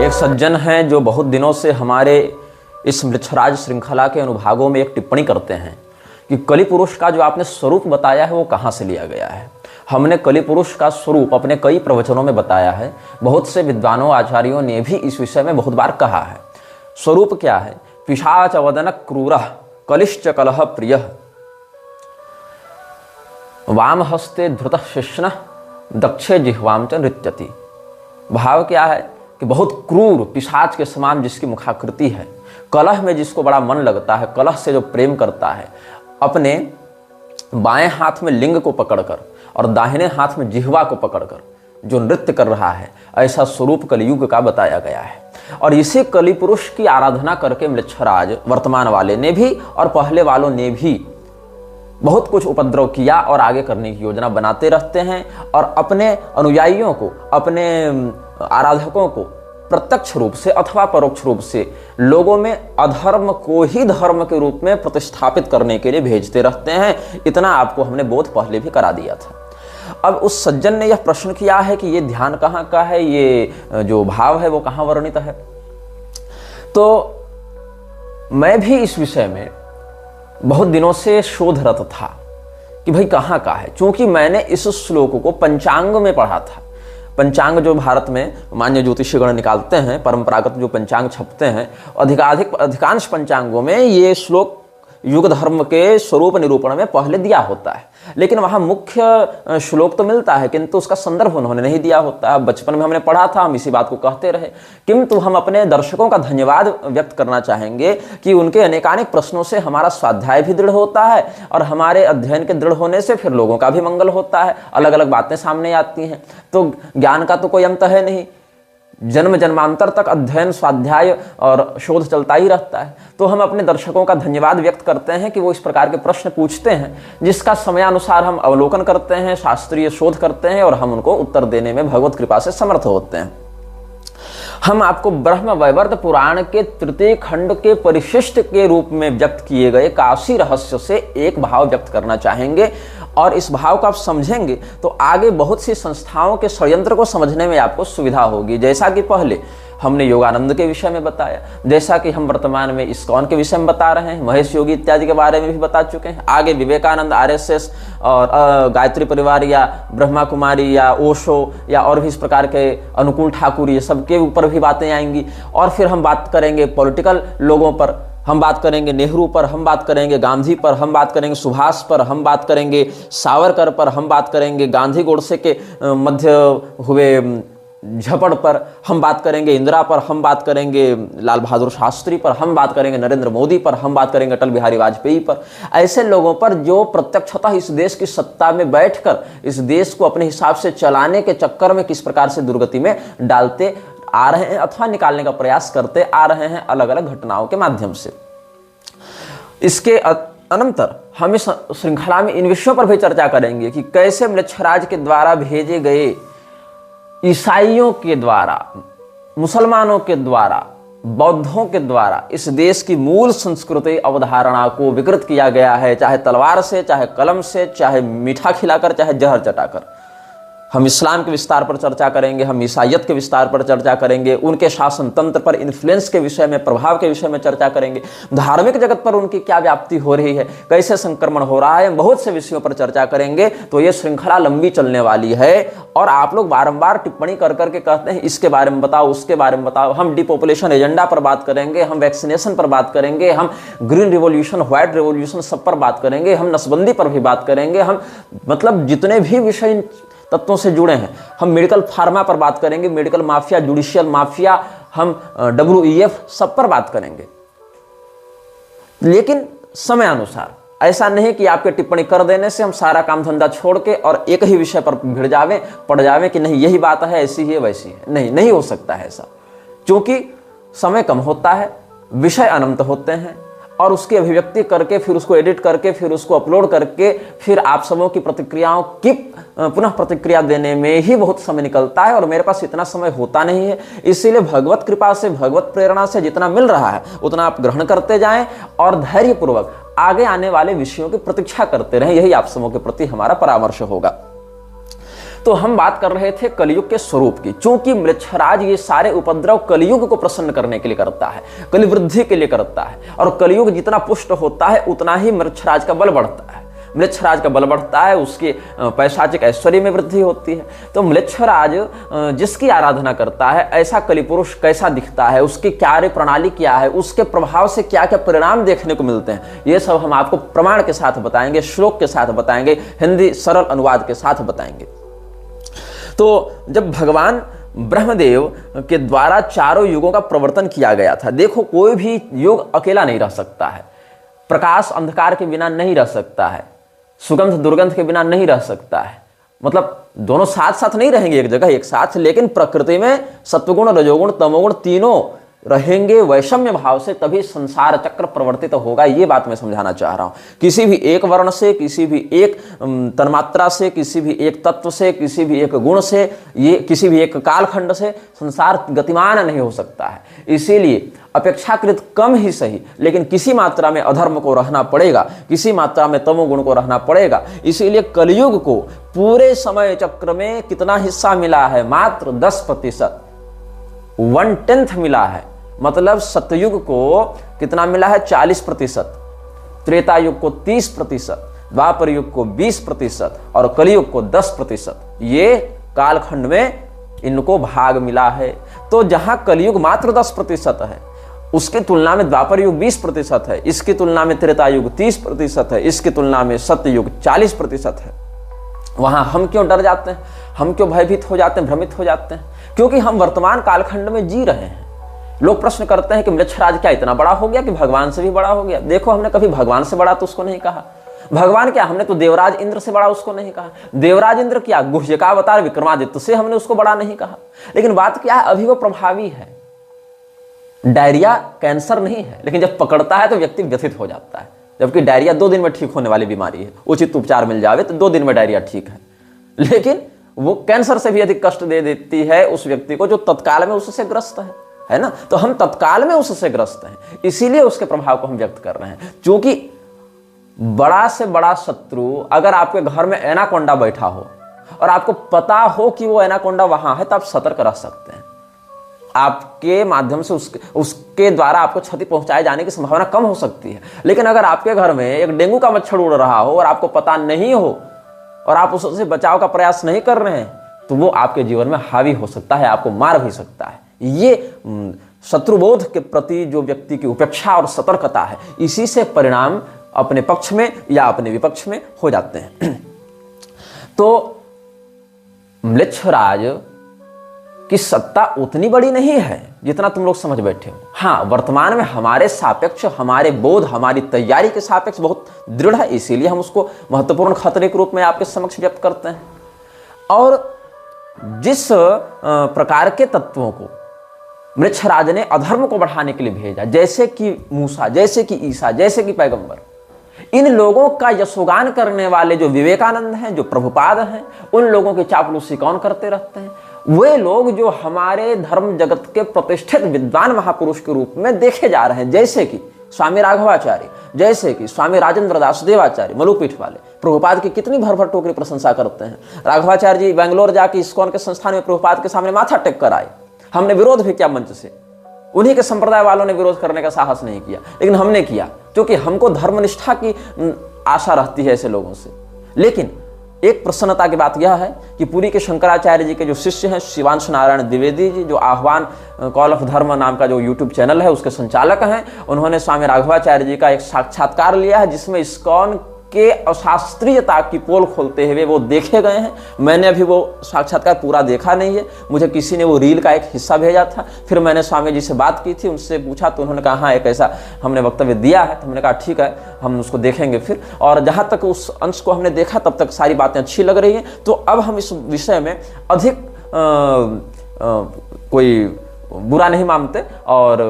एक सज्जन हैं जो बहुत दिनों से हमारे इस मृच्छराज श्रृंखला के अनुभागों में एक टिप्पणी करते हैं कि कलि पुरुष का जो आपने स्वरूप बताया है वो कहाँ से लिया गया है। हमने कलि पुरुष का स्वरूप अपने कई प्रवचनों में बताया है। बहुत से विद्वानों आचार्यों ने भी इस विषय में बहुत बार कहा है। स्वरूप क्या है? पिशाच वदन क्रूरः कलिश्च कलह प्रियः वाम हस्ते धृतः शिष्णः दक्षे जिह्वाम च नृत्यति। भाव क्या है कि बहुत क्रूर पिशाच के समान जिसकी मुखाकृति है, कलह में जिसको बड़ा मन लगता है, कलह से जो प्रेम करता है, अपने बाएं हाथ में लिंग को पकड़कर और दाहिने हाथ में जिह्वा को पकड़कर जो नृत्य कर रहा है, ऐसा स्वरूप कलियुग का बताया गया है। और इसी कलि पुरुष की आराधना करके मृच्छराज वर्तमान वाले ने भी और पहले वालों ने भी बहुत कुछ उपद्रव किया और आगे करने की योजना बनाते रहते हैं और अपने अनुयायियों को, अपने आराधकों को प्रत्यक्ष रूप से अथवा परोक्ष रूप से लोगों में अधर्म को ही धर्म के रूप में प्रतिस्थापित करने के लिए भेजते रहते हैं। इतना आपको हमने बोध पहले भी करा दिया था। अब उस सज्जन ने यह प्रश्न किया है कि ये ध्यान कहाँ का है, ये जो भाव है वो कहाँ वर्णित है। तो मैं भी इस विषय में बहुत दिनों से शोधरत था कि भाई कहाँ का है, क्योंकि मैंने इस श्लोक को पंचांग में पढ़ा था। पंचांग जो भारत में मान्य ज्योतिषीगण निकालते हैं, परंपरागत जो पंचांग छपते हैं, अधिकांश पंचांगों में ये श्लोक युग धर्म के स्वरूप निरूपण में पहले दिया होता है, लेकिन वहाँ मुख्य श्लोक तो मिलता है किंतु उसका संदर्भ उन्होंने नहीं दिया होता है। बचपन में हमने पढ़ा था, हम इसी बात को कहते रहे। किंतु हम अपने दर्शकों का धन्यवाद व्यक्त करना चाहेंगे कि उनके अनेकानेक प्रश्नों से हमारा स्वाध्याय भी दृढ़ होता है और हमारे अध्ययन के दृढ़ होने से फिर लोगों का भी मंगल होता है, अलग अलग बातें सामने आती हैं। तो ज्ञान का तो कोई अंत है नहीं, जन्म जन्मांतर तक अध्ययन, स्वाध्याय और शोध चलता ही रहता है। तो हम अपने दर्शकों का धन्यवाद व्यक्त करते हैं कि वो इस प्रकार के प्रश्न पूछते हैं जिसका समयानुसार हम अवलोकन करते हैं, शास्त्रीय शोध करते हैं और हम उनको उत्तर देने में भगवत कृपा से समर्थ होते हैं। हम आपको ब्रह्म वैवर्त पुराण के तृतीय खंड के परिशिष्ट के रूप में व्यक्त किए गए काशी रहस्य से एक भाव व्यक्त करना चाहेंगे और इस भाव को आप समझेंगे तो आगे बहुत सी संस्थाओं के षड्यंत्र को समझने में आपको सुविधा होगी। जैसा कि पहले हमने योगानंद के विषय में बताया, जैसा कि हम वर्तमान में इस्कॉन के विषय में बता रहे हैं, महेश योगी इत्यादि के बारे में भी बता चुके हैं। आगे विवेकानंद, आरएसएस और गायत्री परिवार या ब्रह्मा कुमारी या ओशो या और भी इस प्रकार के अनुकूल ठाकुर, ये सब के ऊपर भी बातें आएंगी। और फिर हम बात करेंगे पॉलिटिकल लोगों पर, हम बात करेंगे नेहरू पर, हम बात करेंगे गांधी पर, हम बात करेंगे सुभाष पर, हम बात करेंगे सावरकर पर, हम बात करेंगे गांधी गोडसे के मध्य हुए झपड़ पर, हम बात करेंगे इंदिरा पर, हम बात करेंगे लाल बहादुर शास्त्री पर, हम बात करेंगे नरेंद्र मोदी पर, हम बात करेंगे अटल बिहारी वाजपेयी पर। ऐसे लोगों पर जो प्रत्यक्षतः इस देश की सत्ता में बैठकर इस देश को अपने हिसाब से चलाने के चक्कर में किस प्रकार से दुर्गति में डालते आ रहे हैं अथवा निकालने का प्रयास करते आ रहे हैं अलग अलग घटनाओं के माध्यम से। इसके अनंतर हम इस श्रृंखला में इन विषयों पर भी चर्चा करेंगे कि कैसे मृच्छराज के द्वारा भेजे गए ईसाइयों के द्वारा, मुसलमानों के द्वारा, बौद्धों के द्वारा इस देश की मूल संस्कृति अवधारणा को विकृत किया गया है, चाहे तलवार से, चाहे कलम से, चाहे मीठा खिलाकर, चाहे जहर चटाकर। हम इस्लाम के विस्तार पर चर्चा करेंगे, हम ईसाइयत के विस्तार पर चर्चा करेंगे, उनके शासन तंत्र पर इन्फ्लुएंस के विषय में, प्रभाव के विषय में चर्चा करेंगे, धार्मिक जगत पर उनकी क्या व्याप्ति हो रही है, कैसे संक्रमण हो रहा है, बहुत से विषयों पर चर्चा करेंगे। तो ये श्रृंखला लंबी चलने वाली है और आप लोग बारंबार टिप्पणी कर करके कहते हैं इसके बारे में बताओ, उसके बारे में बताओ। हम डिपॉपुलेशन एजेंडा पर बात करेंगे, हम वैक्सीनेशन पर बात करेंगे, हम ग्रीन रिवॉल्यूशन, व्हाइट रिवॉल्यूशन सब पर बात करेंगे, हम नसबंदी पर भी बात करेंगे, हम मतलब जितने भी विषय तत्वों से जुड़े हैं, हम मेडिकल फार्मा पर बात करेंगे, मेडिकल माफिया, जुडिशियल माफिया, हम WEF सब पर बात करेंगे। लेकिन समय अनुसार, ऐसा नहीं कि आपके टिप्पणी कर देने से हम सारा काम धंधा छोड़ के और एक ही विषय पर भिड़ जावे, पड़ जावे कि नहीं यही बात है, ऐसी ही है, वैसी है। नहीं हो सकता है ऐसा, क्योंकि समय कम होता है, विषय अनंत होते हैं और उसकी अभिव्यक्ति करके फिर उसको एडिट करके फिर उसको अपलोड करके फिर आप सबों की प्रतिक्रियाओं की पुनः प्रतिक्रिया देने में ही बहुत समय निकलता है और मेरे पास इतना समय होता नहीं है। इसीलिए भगवत कृपा से, भगवत प्रेरणा से जितना मिल रहा है उतना आप ग्रहण करते जाएं और धैर्यपूर्वक आगे आने वाले विषयों की प्रतीक्षा करते रहें। यही आप सबों के प्रति हमारा परामर्श होगा। तो हम बात कर रहे थे कलयुग के स्वरूप की। चूंकि मृच्छराज ये सारे उपद्रव कलयुग को प्रसन्न करने के लिए करता है, कलिवृद्धि के लिए करता है, और कलयुग जितना पुष्ट होता है उतना ही मृच्छराज का बल बढ़ता है। मृच्छराज का बल बढ़ता है, उसके पैशाचिक ऐश्वर्य में वृद्धि होती है। तो मृच्छराज जिसकी आराधना करता है, ऐसा कलिपुरुष कैसा दिखता है, उसकी कार्य प्रणाली क्या है, उसके प्रभाव से क्या क्या परिणाम देखने को मिलते हैं, ये सब हम आपको प्रमाण के साथ बताएंगे, श्लोक के साथ बताएंगे, हिंदी सरल अनुवाद के साथ बताएंगे। तो जब भगवान ब्रह्मदेव के द्वारा चारों युगों का प्रवर्तन किया गया था, देखो कोई भी युग अकेला नहीं रह सकता है, प्रकाश अंधकार के बिना नहीं रह सकता है, सुगंध दुर्गंध के बिना नहीं रह सकता है। मतलब दोनों साथ साथ नहीं रहेंगे एक जगह एक साथ, लेकिन प्रकृति में सत्वगुण रजोगुण तमोगुण तीनों रहेंगे वैषम्य भाव से, तभी संसार चक्र प्रवर्तित होगा। ये बात मैं समझाना चाह रहा हूं। किसी भी एक वर्ण से, किसी भी एक तन्मात्रा से, किसी भी एक तत्व से, किसी भी एक गुण से, ये किसी भी एक कालखंड से संसार गतिमान नहीं हो सकता है। इसीलिए अपेक्षाकृत कम ही सही, लेकिन किसी मात्रा में अधर्म को रहना पड़ेगा, किसी मात्रा में तमोगुण को रहना पड़ेगा। इसीलिए कलयुग को पूरे समय चक्र में कितना हिस्सा मिला है? मात्र 10%, 1/10 मिला है। मतलब सतयुग को कितना मिला है? 40%, त्रेता युग को 30%, द्वापर युग को 20% और कलयुग को 10%। ये कालखंड में इनको भाग मिला है। तो जहां कलयुग मात्र 10% है, उसकी तुलना में द्वापर युग 20% है, इसकी तुलना में त्रेता युग 30% है, इसकी तुलना में सत्ययुग 40% है। वहां हम क्यों डर जाते हैं, हम क्यों भयभीत हो जाते हैं, भ्रमित हो जाते हैं? क्योंकि हम वर्तमान कालखंड में जी रहे हैं। लोग प्रश्न करते हैं कि मृच्छराज क्या इतना बड़ा हो गया कि भगवान से भी बड़ा हो गया? देखो, हमने कभी भगवान से बड़ा तो उसको नहीं कहा। भगवान क्या, हमने तो देवराज इंद्र से बड़ा उसको नहीं कहा। देवराज इंद्र क्या, गुह्यकावतार विक्रमादित्य से हमने उसको बड़ा नहीं कहा। लेकिन बात क्या है, अभी वो प्रभावी है। डायरिया कैंसर नहीं है, लेकिन जब पकड़ता है तो व्यक्ति व्यथित हो जाता है। जबकि डायरिया 2 दिन में ठीक होने वाली बीमारी है, उचित उपचार मिल जावे तो 2 दिन में डायरिया ठीक है। लेकिन वो कैंसर से भी अधिक कष्ट दे देती है उस व्यक्ति को जो तत्काल में उससे ग्रस्त है ना। तो हम तत्काल में उससे ग्रस्त हैं, इसीलिए उसके प्रभाव को हम व्यक्त कर रहे हैं। क्योंकि बड़ा से बड़ा शत्रु अगर आपके घर में एनाकोंडा बैठा हो और आपको पता हो कि वो एनाकोंडा वहां है, तो आप सतर्क रह सकते हैं। आपके माध्यम से उसके द्वारा आपको क्षति पहुंचाए जाने की संभावना कम हो सकती है। लेकिन अगर आपके घर में एक डेंगू का मच्छर उड़ रहा हो और आपको पता नहीं हो और आप उससे बचाव का प्रयास नहीं कर रहे हैं, तो वो आपके जीवन में हावी हो सकता है, आपको मार भी सकता है। ये शत्रुबोध के प्रति जो व्यक्ति की उपेक्षा और सतर्कता है, इसी से परिणाम अपने पक्ष में या अपने विपक्ष में हो जाते हैं। तो म्लेच्छराज की सत्ता उतनी बड़ी नहीं है जितना तुम लोग समझ बैठे हो। हाँ, वर्तमान में हमारे सापेक्ष, हमारे बोध, हमारी तैयारी के सापेक्ष बहुत दृढ़ है, इसीलिए हम उसको महत्वपूर्ण खतरे के रूप में आपके समक्ष व्यक्त करते हैं। और जिस प्रकार के तत्वों को मृच्छराज ने अधर्म को बढ़ाने के लिए भेजा, जैसे कि मूसा, जैसे कि ईसा, जैसे कि पैगंबर, इन लोगों का यशोगान करने वाले जो विवेकानंद हैं, जो प्रभुपाद हैं, उन लोगों की चापलूसी कौन करते रहते हैं? वे लोग जो हमारे धर्म जगत के प्रतिष्ठित विद्वान महापुरुष के रूप में देखे जा रहे हैं, जैसे कि स्वामी राघवाचार्य, जैसे कि स्वामी राजेंद्र दास देवाचार्य, मलुपीठ वाले प्रभुपाद की कितनी भर भर टोकरी प्रशंसा करते हैं। राघवाचार्य जी बेंगलोर जाके इस्कॉन के संस्थान में प्रभुपाद के सामने माथा टेक कर आए। हमने विरोध भी किया मंच से, उन्हीं के संप्रदाय वालों ने विरोध करने का साहस नहीं किया, लेकिन हमने किया, क्योंकि हमको धर्मनिष्ठा की आशा रहती है ऐसे लोगों से। लेकिन एक प्रसन्नता की बात यह है कि पुरी के शंकराचार्य जी के जो शिष्य हैं, शिवांशु नारायण द्विवेदी जी, जो आह्वान कॉल ऑफ धर्म नाम का जो यूट्यूब चैनल है उसके संचालक हैं, उन्होंने स्वामी राघवाचार्य जी का एक साक्षात्कार लिया है, जिसमें इस्कॉन के अशास्त्रीयता की पोल खोलते हुए वो देखे गए हैं। मैंने अभी वो साक्षात्कार पूरा देखा नहीं है, मुझे किसी ने वो रील का एक हिस्सा भेजा था। फिर मैंने स्वामी जी से बात की थी, उनसे पूछा तो उन्होंने कहा हाँ एक ऐसा हमने वक्तव्य दिया है। तो हमने कहा ठीक है, हम उसको देखेंगे फिर। और जहाँ तक उस अंश को हमने देखा तब तक सारी बातें अच्छी लग रही हैं। तो अब हम इस विषय में अधिक कोई बुरा नहीं मानते और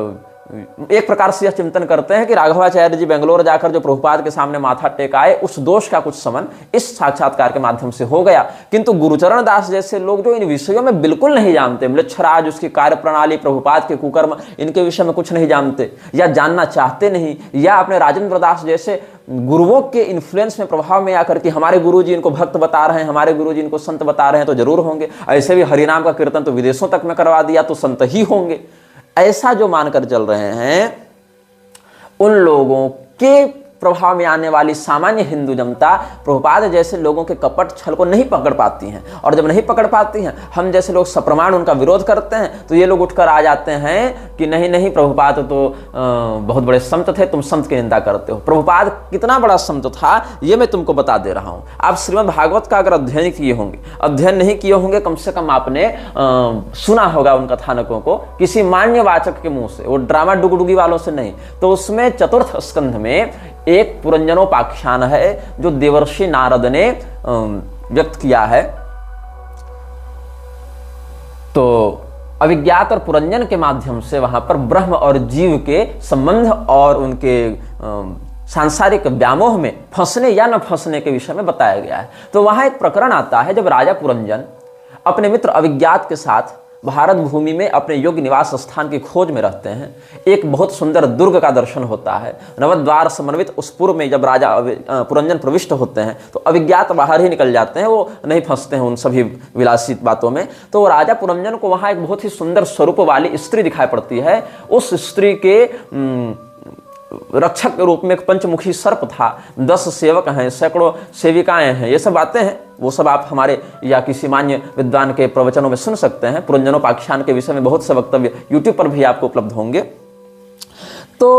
एक प्रकार से यह चिंतन करते हैं कि राघवाचार्य जी बेंगलोर जाकर जो प्रभुपाद के सामने माथा टेकाए, उस दोष का कुछ समन इस साक्षात्कार के माध्यम से हो गया। किंतु गुरुचरण दास जैसे लोग जो इन विषयों में बिल्कुल नहीं जानते, म्लेच्छराज, उसकी कार्य प्रणाली, प्रभुपाद के कुकर्म, इनके विषय में कुछ नहीं जानते या जानना चाहते नहीं, या अपने राजेंद्र दास जैसे गुरुओं के इन्फ्लुएंस में, प्रभाव में आकर के हमारे गुरुजी इनको भक्त बता रहे हैं, हमारे गुरुजी इनको संत बता रहे हैं तो जरूर होंगे, ऐसे भी हरिनाम का कीर्तन तो विदेशों तक में करवा दिया तो संत ही होंगे, ऐसा जो मानकर चल रहे हैं, उन लोगों के प्रभाव में आने वाली सामान्य हिंदू जनता प्रभुपाद जैसे लोगों के कपट छल को नहीं पकड़ पाती हैं। और जब नहीं पकड़ पाती हैं, हम जैसे लोग सप्रमाण उनका विरोध करते हैं, तो ये लोग उठकर आ जाते हैं कि नहीं नहीं, प्रभुपाद तो बहुत बड़े संत थे, तुम संत की निंदा करते हो। प्रभुपाद कितना बड़ा संत था ये मैं तुमको बता दे रहा हूँ। आप श्रीमद् भागवत का अगर अध्ययन किए होंगे, अध्ययन नहीं किए होंगे, कम से कम आपने सुना होगा उन कथानकों को किसी मान्यवाचक के मुंह से, वो ड्रामा डुगडुगी वालों से नहीं। तो उसमें चतुर्थ स्कंध में एक पुरंजनोपाख्यान है जो देवर्षि नारद ने व्यक्त किया है। तो अभिज्ञात और पुरंजन के माध्यम से वहां पर ब्रह्म और जीव के संबंध और उनके सांसारिक व्यामोह में फंसने या न फंसने के विषय में बताया गया है। तो वहां एक प्रकरण आता है जब राजा पुरंजन अपने मित्र अभिज्ञात के साथ भारत भूमि में अपने योग्य निवास स्थान की खोज में रहते हैं। एक बहुत सुंदर दुर्ग का दर्शन होता है। नवद्वार समन्वित उस पूर्व में जब राजा पुरंजन प्रविष्ट होते हैं तो अभिज्ञात बाहर ही निकल जाते हैं, वो नहीं फंसते हैं उन सभी विलासी बातों में। तो राजा पुरंजन को वहां एक बहुत ही सुंदर स्वरूप वाली स्त्री दिखाई पड़ती है। उस स्त्री के रक्षक के रूप में एक पंचमुखी सर्प था, 10 सेवक हैं, सैकड़ों सेविकाएं हैं, ये सब बातें हैं। वो सब आप हमारे या किसी मान्य विद्वान के प्रवचनों में सुन सकते हैं। पुरंजनोपाख्यान के विषय में बहुत से वक्तव्य यूट्यूब पर भी आपको उपलब्ध होंगे। तो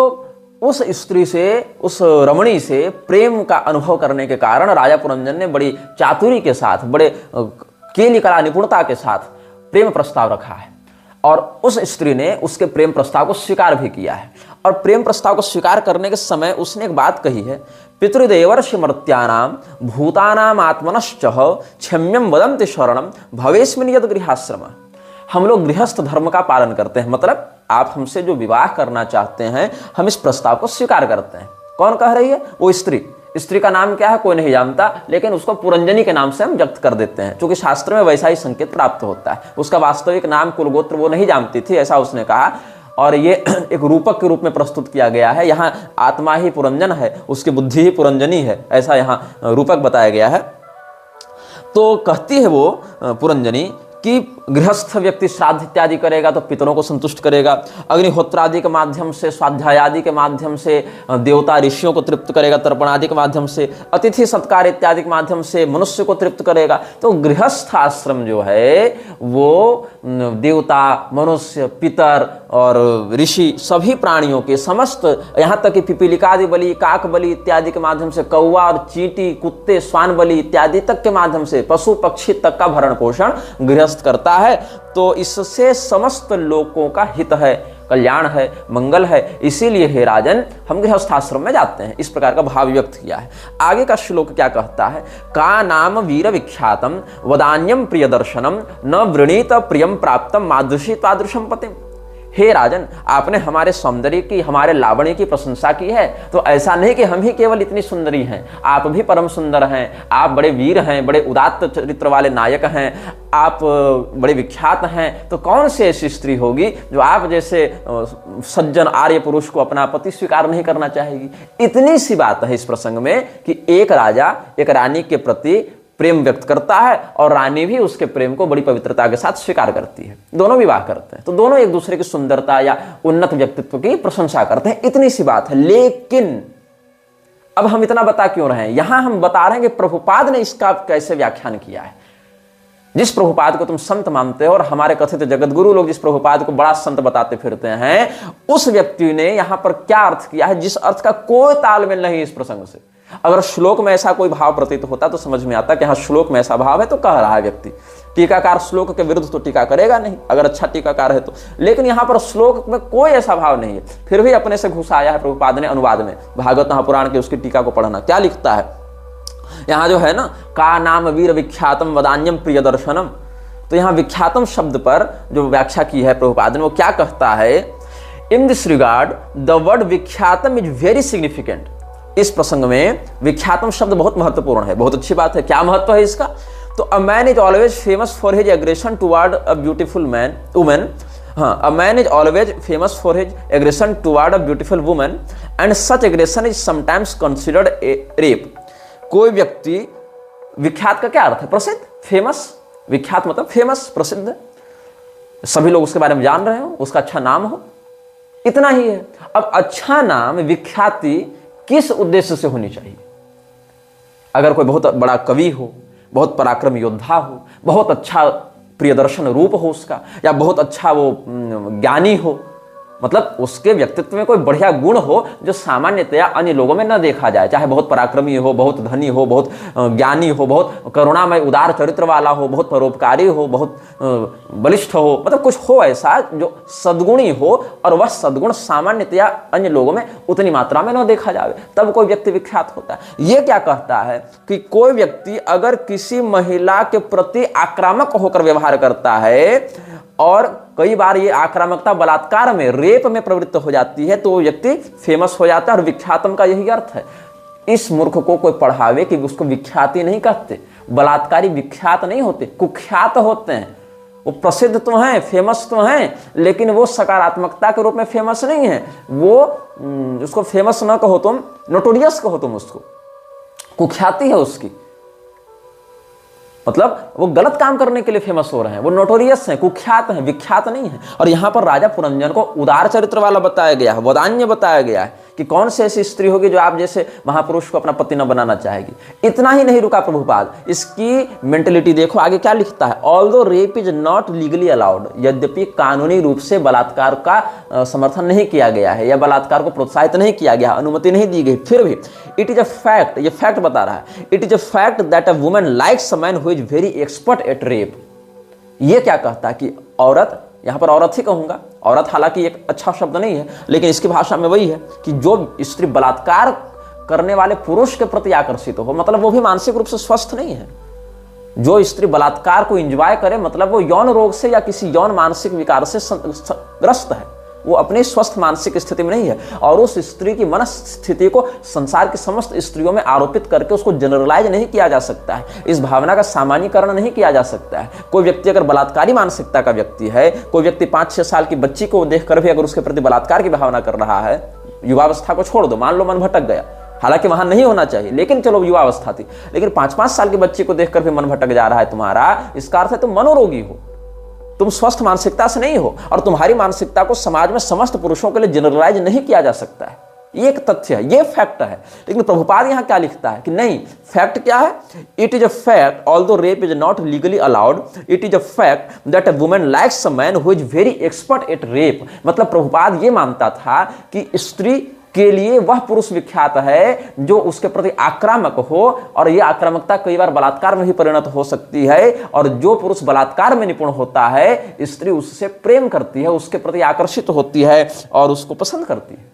उस स्त्री से, उस रमणी से प्रेम का अनुभव करने के कारण राजा पुरंजन ने बड़ी चातुरी के साथ, बड़े केली कला निपुणता के साथ प्रेम प्रस्ताव रखा है। और उस स्त्री ने उसके प्रेम प्रस्ताव को स्वीकार भी किया है। और प्रेम प्रस्ताव को स्वीकार करने के समय उसने एक बात कही है, पितृदेवर्षि मर्त्यानाम भूतानाम आत्मनश्चह क्षम्यम वदन्ति शरणम भवेस्मिन यद गृहाश्रम। हम लोग गृहस्थ धर्म का पालन करते हैं, मतलब आप हमसे जो विवाह करना चाहते हैं, हम इस प्रस्ताव को स्वीकार करते हैं। कौन कह रही है? वो स्त्री। स्त्री का नाम क्या है कोई नहीं जानता, लेकिन उसको पुरंजनी के नाम से हम व्यक्त कर देते हैं, क्योंकि शास्त्र में वैसा ही संकेत प्राप्त होता है। उसका वास्तविक नाम कुलगोत्र वो नहीं जानती थी, ऐसा उसने कहा। और ये एक रूपक के रूप में प्रस्तुत किया गया है। यहाँ आत्मा ही पुरंजन है, उसकी बुद्धि ही पुरंजनी है, ऐसा यहाँ रूपक बताया गया है। तो कहती है वो पुरंजनी कि गृहस्थ व्यक्ति श्राद्ध इत्यादि करेगा तो पितरों को संतुष्ट करेगा, अग्निहोत्र आदि के माध्यम से, स्वाध्याय आदि के माध्यम से देवता ऋषियों को तृप्त करेगा, तर्पण आदि के माध्यम से, अतिथि सत्कार इत्यादि के माध्यम से मनुष्य को तृप्त करेगा। तो गृहस्थ आश्रम जो है वो देवता, मनुष्य, पितर और ऋषि सभी प्राणियों के समस्त, यहाँ तक कि पिपीलिकादि बलि, काक बलि इत्यादि के माध्यम से, कौवा और चींटी, कुत्ते, स्वान बलि इत्यादि तक के माध्यम से, पशु पक्षी तक का भरण पोषण गृहस्थ करता है। तो इससे समस्त लोगों का हित है, कल्याण है, मंगल है। इसीलिए हे राजन, हम गृहस्थाश्रम में जाते हैं। इस प्रकार का भाव व्यक्त किया है। आगे का श्लोक क्या कहता है? का नाम वीर विख्यातम वदान्यम प्रिय दर्शनम न वृणीत प्रियम प्राप्तम मादृशी तादृशम पतिम। हे राजन, आपने हमारे सौंदर्य की, हमारे लावण्य की प्रशंसा की है, तो ऐसा नहीं कि हम ही केवल इतनी सुंदरी हैं, आप भी परम सुंदर हैं, आप बड़े वीर हैं, बड़े उदात्त चरित्र वाले नायक हैं, आप बड़े विख्यात हैं। तो कौन सी ऐसी स्त्री होगी जो आप जैसे सज्जन आर्य पुरुष को अपना पति स्वीकार नहीं करना चाहेगी? इतनी सी बात है इस प्रसंग में कि एक राजा एक रानी के प्रति प्रेम व्यक्त करता है और रानी भी उसके प्रेम को बड़ी पवित्रता के साथ स्वीकार करती है। दोनों विवाह करते हैं, तो दोनों एक दूसरे की सुंदरता या उन्नत व्यक्तित्व की प्रशंसा करते हैं। इतनी सी बात है। लेकिन अब हम इतना बता क्यों रहे हैं? यहां हम बता रहे हैं कि प्रभुपाद ने इसका कैसे व्याख्यान किया है। जिस प्रभुपाद को तुम संत मानते हो और हमारे कथित जगतगुरु लोग जिस प्रभुपाद को बड़ा संत बताते फिरते हैं, उस व्यक्ति ने यहां पर क्या अर्थ किया है जिस अर्थ का कोई तालमेल नहीं इस प्रसंग से। अगर श्लोक में ऐसा कोई भाव प्रतीत होता तो समझ में आता कि हाँ, श्लोक में ऐसा भाव है तो कह रहा है व्यक्ति। टीकाकार श्लोक के विरुद्ध तो टीका करेगा नहीं, अगर अच्छा टीकाकार है तो। लेकिन यहां पर श्लोक में कोई ऐसा भाव नहीं है, फिर भी अपने से घुसाया है प्रभुपाद ने अनुवाद में। भागवत महापुराण की उसकी टीका को पढ़ना, क्या लिखता है यहां जो है ना, का नाम वीर विख्यातम वदान्यम प्रिय दर्शनम। तो यहां विख्यातम शब्द पर जो व्याख्या की है प्रभुपाद ने, वो क्या कहता है? In this regard the word विख्यातम इज वेरी सिग्निफिकेंट। इस प्रसंग में विख्यातम शब्द बहुत महत्वपूर्ण है। बहुत अच्छी बात है। क्या महत्व है इसका? तो a man is always famous for his aggression toward a beautiful man women. हाँ, a man is always famous for his aggression toward a beautiful women and such aggression is sometimes considered a rape. कोई व्यक्ति, विख्यात का क्या अर्थ है? प्रसिद्ध, famous. विख्यात मतलब फेमस, प्रसिद्ध, सभी लोग उसके बारे में जान रहे हो, उसका अच्छा नाम हो, इतना ही है। अब अच्छा नाम, विख्याति किस उद्देश्य से होनी चाहिए? अगर कोई बहुत बड़ा कवि हो, बहुत पराक्रमी योद्धा हो, बहुत अच्छा प्रियदर्शन रूप हो उसका, या बहुत अच्छा वो ज्ञानी हो, मतलब उसके व्यक्तित्व में कोई बढ़िया गुण हो जो सामान्यतया अन्य लोगों में न देखा जाए, चाहे बहुत पराक्रमी हो, बहुत धनी हो, बहुत ज्ञानी हो, बहुत करुणामय उदार चरित्र वाला हो, बहुत परोपकारी हो, बहुत बलिष्ठ हो, मतलब कुछ हो ऐसा जो सद्गुणी हो और वह सद्गुण सामान्यतया अन्य लोगों में उतनी मात्रा में न देखा जाए, तब कोई व्यक्ति विख्यात होता है। ये क्या कहता है कि कोई व्यक्ति अगर किसी महिला के प्रति आक्रामक होकर व्यवहार करता है और कई बार ये आक्रामकता बलात्कार में, रेप में प्रवृत्त हो जाती है, तो वो व्यक्ति फेमस हो जाता है। और विख्यातम का यही अर्थ है। इस मूर्ख को कोई पढ़ावे कि उसको विख्याति नहीं कहते। बलात्कारी विख्यात नहीं होते, कुख्यात होते हैं। वो प्रसिद्ध तो हैं, फेमस तो हैं, लेकिन वो सकारात्मकता के रूप में फेमस नहीं है। वो उसको फेमस ना कहो तुम, नोटोरियस कहो तुम उसको, कुख्याति है उसकी, मतलब वो गलत काम करने के लिए फेमस हो रहे हैं, वो नोटोरियस हैं, कुख्यात हैं, विख्यात नहीं है। और यहां पर राजा पुरंजन को उदार चरित्र वाला बताया गया है, वदान्य बताया गया है कि कौन सी ऐसी स्त्री होगी जो आप जैसे महापुरुष को अपना पति न बनाना चाहेगी। इतना ही नहीं रुका प्रभुपाद, इसकी मेंटेलिटी देखो आगे क्या लिखता है। Although rape is not legally allowed, यद्यपि कानूनी रूप से बलात्कार का समर्थन नहीं किया गया है या बलात्कार को प्रोत्साहित नहीं किया गया, अनुमति नहीं दी गई, फिर भी इट इज अ फैक्ट, ये फैक्ट बता रहा है, it is a fact that a woman likes a man who is very expert at rape. ये क्या कहता है कि औरत, यहां पर औरत ही कहूंगा, औरत हालांकि एक अच्छा शब्द नहीं है, लेकिन इसकी भाषा में वही है कि जो स्त्री बलात्कार करने वाले पुरुष के प्रति आकर्षित हो, मतलब वो भी मानसिक रूप से स्वस्थ नहीं है। जो स्त्री बलात्कार को एंजॉय करे, मतलब वो यौन रोग से या किसी यौन मानसिक विकार से ग्रस्त है, वो अपनी स्वस्थ मानसिक स्थिति में नहीं है। और उस स्त्री की मनस्थिति को संसार की समस्त स्त्रियों में आरोपित करके उसको जनरलाइज नहीं किया जा सकता है, इस भावना का सामान्यीकरण नहीं किया जा सकता है। कोई व्यक्ति अगर बलात्कारी मानसिकता का व्यक्ति है, कोई व्यक्ति 5-6 साल की बच्ची को देखकर भी अगर उसके प्रति बलात्कार की भावना कर रहा है, युवावस्था को छोड़ दो, मान लो मन भटक गया, हालांकि वहां नहीं होना चाहिए, लेकिन चलो युवावस्था थी, लेकिन 5-5 साल की बच्ची को देखकर भी मन भटक जा रहा है तुम्हारा, इसका अर्थ है तुम मनोरोगी हो, तुम स्वस्थ मानसिकता से नहीं हो। और तुम्हारी मानसिकता को समाज में समस्त पुरुषों के लिए जनरलाइज नहीं किया जा सकता है। ये एक तथ्य है, ये फैक्ट है। लेकिन प्रभुपाद यहां क्या लिखता है कि नहीं, फैक्ट क्या है? It is a fact although rape is not legally allowed, it is a fact that a woman likes a man who is very expert at rape. मतलब प्रभुपाद ये मानता था कि स्त्री के लिए वह पुरुष विख्यात है जो उसके प्रति आक्रामक हो, और यह आक्रामकता कई बार बलात्कार में भी परिणत हो सकती है। और जो पुरुष बलात्कार में निपुण होता है, स्त्री उससे प्रेम करती है, उसके प्रति आकर्षित होती है और उसको पसंद करती है।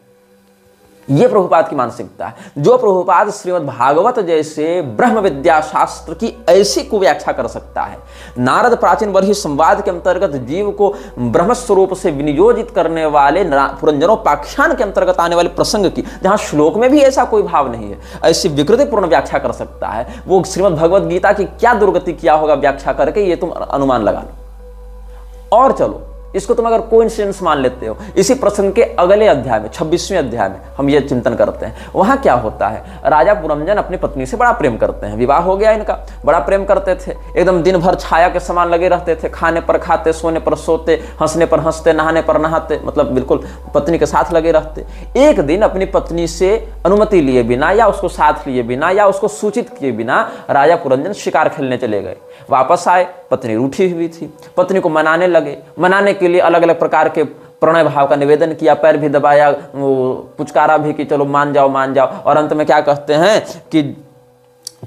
यह प्रभुपाद की मानसिकता है। जो प्रभुपाद श्रीमद् भागवत जैसे ब्रह्म विद्या शास्त्र की ऐसी कुव्याख्या कर सकता है, नारद प्राचीन बरही संवाद के अंतर्गत जीव को ब्रह्म स्वरूप से विनियोजित करने वाले पुरंजनोपाख्यान के अंतर्गत आने वाले प्रसंग की, जहां श्लोक में भी ऐसा कोई भाव नहीं है, ऐसी विकृतिपूर्ण व्याख्या कर सकता है, वो श्रीमद् भगवद गीता की क्या दुर्गति किया होगा व्याख्या करके, ये तुम अनुमान लगा लो। और चलो, इसको तुम अगर कोइंसिडेंस मान लेते हो, इसी प्रसंग के अगले अध्याय में 26वें अध्याय में हम ये चिंतन करते हैं। वहां क्या होता है, राजा पुरंजन अपनी पत्नी से बड़ा प्रेम करते हैं, विवाह हो गया इनका, बड़ा प्रेम करते थे, एकदम दिन भर छाया के समान लगे रहते थे, खाने पर खाते, सोने पर सोते, हंसने पर हंसते, नहाने पर नहाते, मतलब बिल्कुल पत्नी के साथ लगे रहते। एक दिन अपनी पत्नी से अनुमति लिए बिना या उसको साथ लिए बिना या उसको सूचित किए बिना राजा पुरंजन शिकार खेलने चले गए। वापस आए, पत्नी रूठी हुई थी, पत्नी को मनाने लगे। मनाने के लिए अलग अलग प्रकार के प्रणय भाव का निवेदन किया, पैर भी दबाया, पुचकारा भी कि चलो मान जाओ मान जाओ, और अंत में क्या कहते हैं कि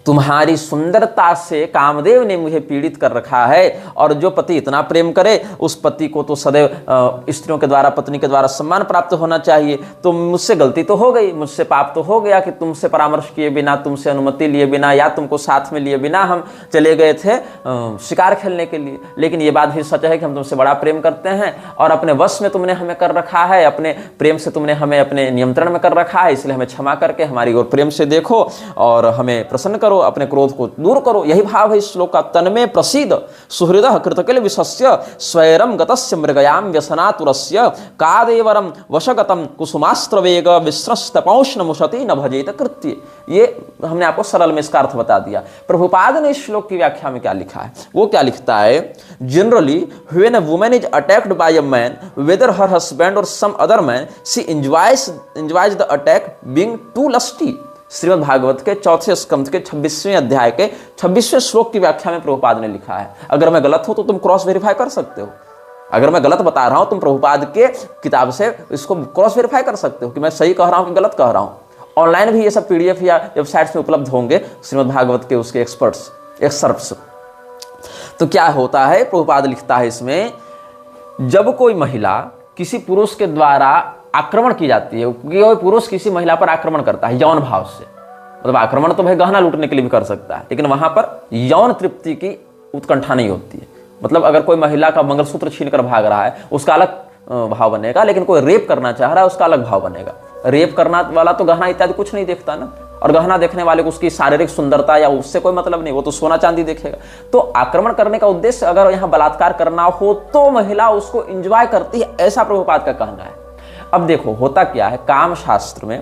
तुम्हारी सुंदरता से कामदेव ने मुझे पीड़ित कर रखा है। और जो पति इतना प्रेम करे उस पति को तो सदैव स्त्रियों के द्वारा, पत्नी के द्वारा सम्मान प्राप्त होना चाहिए। तो मुझसे गलती तो हो गई, मुझसे पाप तो हो गया कि तुमसे परामर्श किए बिना, तुमसे अनुमति लिए बिना या तुमको साथ में लिए बिना हम चले गए थे शिकार खेलने के लिए। लेकिन ये बात भी सच है कि हम तुमसे बड़ा प्रेम करते हैं और अपने वश में तुमने हमें कर रखा है, अपने प्रेम से तुमने हमें अपने नियंत्रण में कर रखा है। इसलिए हमें क्षमा करके हमारी ओर प्रेम से देखो और हमें प्रसन्न करो, अपने क्रोध को दूर करो। यही भाव है इस श्लोक का। तन्मे प्रसीद सुहृदः कृतकिल विशस्य स्वैरम गतस्य मृगयाम व्यसनातुरस्य कादेवरम वशगतम कुसुमास्त्र वेग विस्रस्तपौष्ण मुशति न भजेत कृत्य। ये हमने आपको सरल में इसका अर्थ बता दिया। प्रभुपाद ने इस श्लोक की व्याख्या में क्या लिखा है, वो क्या लिखता है, generally when a woman is attacked by a man whether her husband और some other man she enjoys the attack being too lusty. Shrimad Bhagavat के 4 स्कंध के 26वें अध्याय के 26वें श्लोक की व्याख्या में प्रभुपाद ने लिखा है। अगर मैं गलत हूं तो तुम क्रॉस वेरीफाई कर सकते हो। अगर मैं गलत बता रहा हूं तुम प्रभुपाद के किताब से इसको क्रॉस वेरीफाई कर सकते हो कि मैं सही कह रहा हूं कि गलत कह रहा हूं। ऑनलाइन भी ये सब पीडीएफ या वेबसाइट्स में उपलब्ध होंगे श्रीमद् भागवत के उसके एक्सर्प्स। तो क्या होता है, प्रभुपाद लिखता है इसमें, जब कोई महिला किसी पुरुष के द्वारा आक्रमण की जाती है, क्योंकि कोई पुरुष किसी महिला पर आक्रमण करता है यौन भाव से, मतलब आक्रमण तो भाई गहना लूटने के लिए भी कर सकता है, लेकिन वहां पर यौन तृप्ति की उत्कंठा नहीं होती है। मतलब अगर कोई महिला का मंगलसूत्र छीन कर भाग रहा है उसका अलग भाव बनेगा, लेकिन कोई रेप करना चाह रहा है उसका अलग भाव बनेगा। रेप करना वाला तो गहना इत्यादि कुछ नहीं देखता ना, और गहना देखने वाले को उसकी शारीरिक सुंदरता या उससे कोई मतलब नहीं, वो तो सोना चांदी देखेगा। तो आक्रमण करने का उद्देश्य अगर यहाँ बलात्कार करना हो तो महिला उसको एंजॉय करती है, ऐसा प्रभुपाद का कहना है। अब देखो होता क्या है, काम शास्त्र में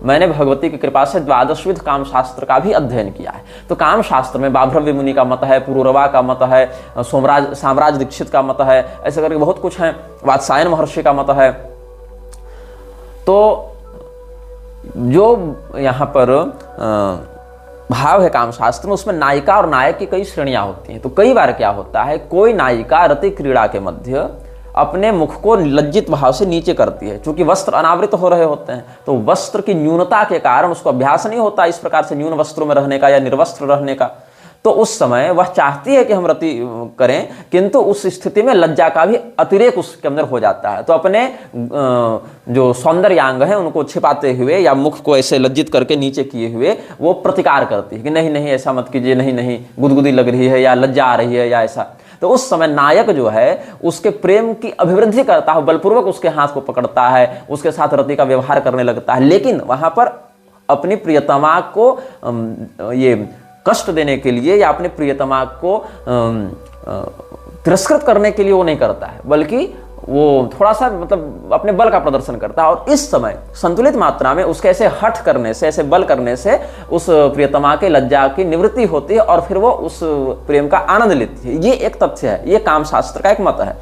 मैंने भगवती की कृपा से 12विध काम शास्त्र का भी अध्ययन किया है। तो काम शास्त्र में बाभ्रव्य मुनि का मत है, पुरूरवा का मत है, साम्राज दीक्षित का मत है, ऐसे करके बहुत कुछ है, वात्सायन महर्षि का मत है। तो जो यहाँ पर भाव है काम शास्त्र में, उसमें नायिका और नायक की कई श्रेणियां होती हैं। तो कई बार क्या होता है, कोई नायिका रति क्रीड़ा के मध्य अपने मुख को लज्जित भाव से नीचे करती है, क्योंकि वस्त्र अनावृत हो रहे होते हैं, तो वस्त्र की न्यूनता के कारण उसको अभ्यास नहीं होता इस प्रकार से न्यून वस्त्रों में रहने का या निर्वस्त्र रहने का। तो उस समय वह चाहती है कि हम रति करें, किंतु उस स्थिति में लज्जा का भी अतिरेक उसके अंदर हो जाता है। तो अपने जो सौंदर्यांग है उनको छिपाते हुए या मुख को ऐसे लज्जित करके नीचे किए हुए वो प्रतिकार करती है कि नहीं नहीं ऐसा मत कीजिए, नहीं नहीं गुदगुदी लग रही है या लज्जा आ रही है या ऐसा। तो उस समय नायक जो है उसके प्रेम की अभिवृद्धि करता है, बलपूर्वक उसके हाथ को पकड़ता है, उसके साथ रति का व्यवहार करने लगता है, लेकिन वहां पर अपनी प्रियतमा को ये कष्ट देने के लिए या अपने प्रियतमा को तिरस्कृत करने के लिए वो नहीं करता है, बल्कि वो थोड़ा सा मतलब अपने बल का प्रदर्शन करता है। और इस समय संतुलित मात्रा में उसके ऐसे हठ करने से, ऐसे बल करने से उस प्रियतमा के लज्जा की निवृत्ति होती है और फिर वो उस प्रेम का आनंद लेती है। ये एक तथ्य है, ये काम शास्त्र का एक मत है।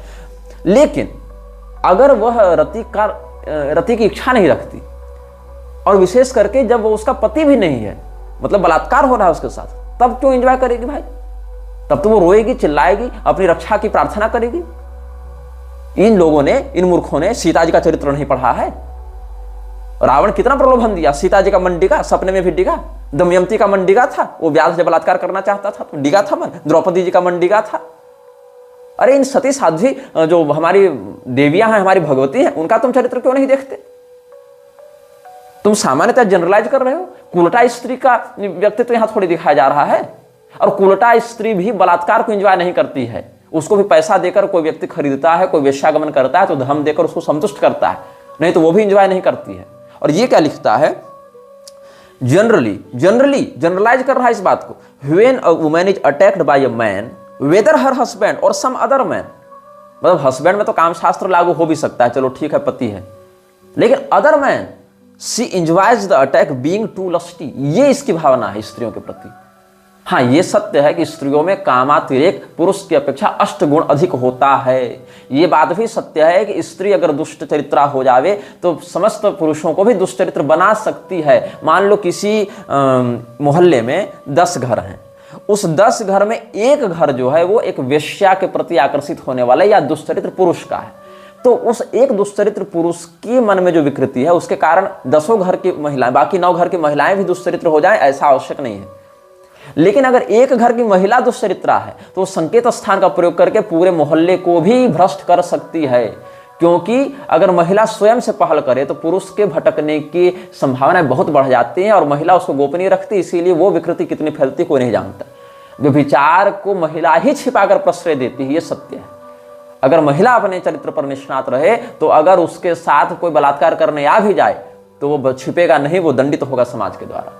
लेकिन अगर वह रति की इच्छा नहीं रखती और विशेष करके जब वो उसका पति भी नहीं है, मतलब बलात्कार हो रहा है उसके साथ, तब क्यों एंजॉय करेगी भाई? तब तो वो रोएगी, चिल्लाएगी, अपनी रक्षा की प्रार्थना करेगी। इन लोगों ने, इन मूर्खों ने सीता जी का चरित्र नहीं पढ़ा है। रावण कितना प्रलोभन दिया, सीता जी का मन डिगा, सपने में भी डिगा। दमयंती का मन डिगा था, वो व्यास से बलात्कार करना चाहता था तो डिगा था मन। द्रौपदी जी का मन डिगा था। अरे इन सती साध्वी जो हमारी देवियां हैं, हमारी भगवती हैं, उनका तुम चरित्र क्यों नहीं देखते? तुम सामान्यतः जनरलाइज कर रहे हो। कुलटा स्त्री का व्यक्तित्व यहां थोड़ी दिखाया जा रहा है। और कुलटा स्त्री भी बलात्कार को एंजॉय नहीं करती है, उसको भी पैसा देकर कोई व्यक्ति खरीदता है, कोई वेश्यागमन करता है तो धन देकर उसको संतुष्ट करता है, नहीं तो वो भी एंजॉय नहीं करती है। और ये क्या लिखता है, जनरलाइज कर रहा है इस बात को। When a woman is attacked by a man whether her husband और सम अदर मैन, मतलब हस्बैंड में तो काम शास्त्र लागू हो भी सकता है, चलो ठीक है पति है, लेकिन other man she enjoys the attack being too lusty. ये इसकी भावना है स्त्रियों के प्रति। हाँ, ये सत्य है कि स्त्रियों में कामातिरेक पुरुष की अपेक्षा 8 गुण अधिक होता है। ये बात भी सत्य है कि स्त्री अगर दुष्ट चरित्रा हो जावे तो समस्त पुरुषों को भी दुष्ट चरित्र बना सकती है। मान लो किसी मोहल्ले में 10 घर हैं, उस 10 घर में एक घर जो है वो एक वेश्या के प्रति आकर्षित होने वाला या दुष्चरित्र पुरुष का है, तो उस एक दुष्चरित्र पुरुष की मन में जो विकृति है उसके कारण 10 घर की महिलाएं, बाकी 9 घर की महिलाएं भी दुष्चरित्र हो जाएं, ऐसा आवश्यक नहीं है। लेकिन अगर एक घर की महिला दुश्चरित्रा है तो वो संकेत स्थान का प्रयोग करके पूरे मोहल्ले को भी भ्रष्ट कर सकती है, क्योंकि अगर महिला स्वयं से पहल करे तो पुरुष के भटकने की संभावनाएं बहुत बढ़ जाती हैं और महिला उसको गोपनीय रखती, इसीलिए वो विकृति कितनी फैलती कोई नहीं जानता। व्यभिचार को महिला ही छिपाकर प्रश्रय देती है, ये सत्य है। अगर महिला अपने चरित्र पर निष्णात रहे तो अगर उसके साथ कोई बलात्कार करने आ भी जाए तो वो छिपेगा नहीं, वो दंडित होगा समाज के द्वारा,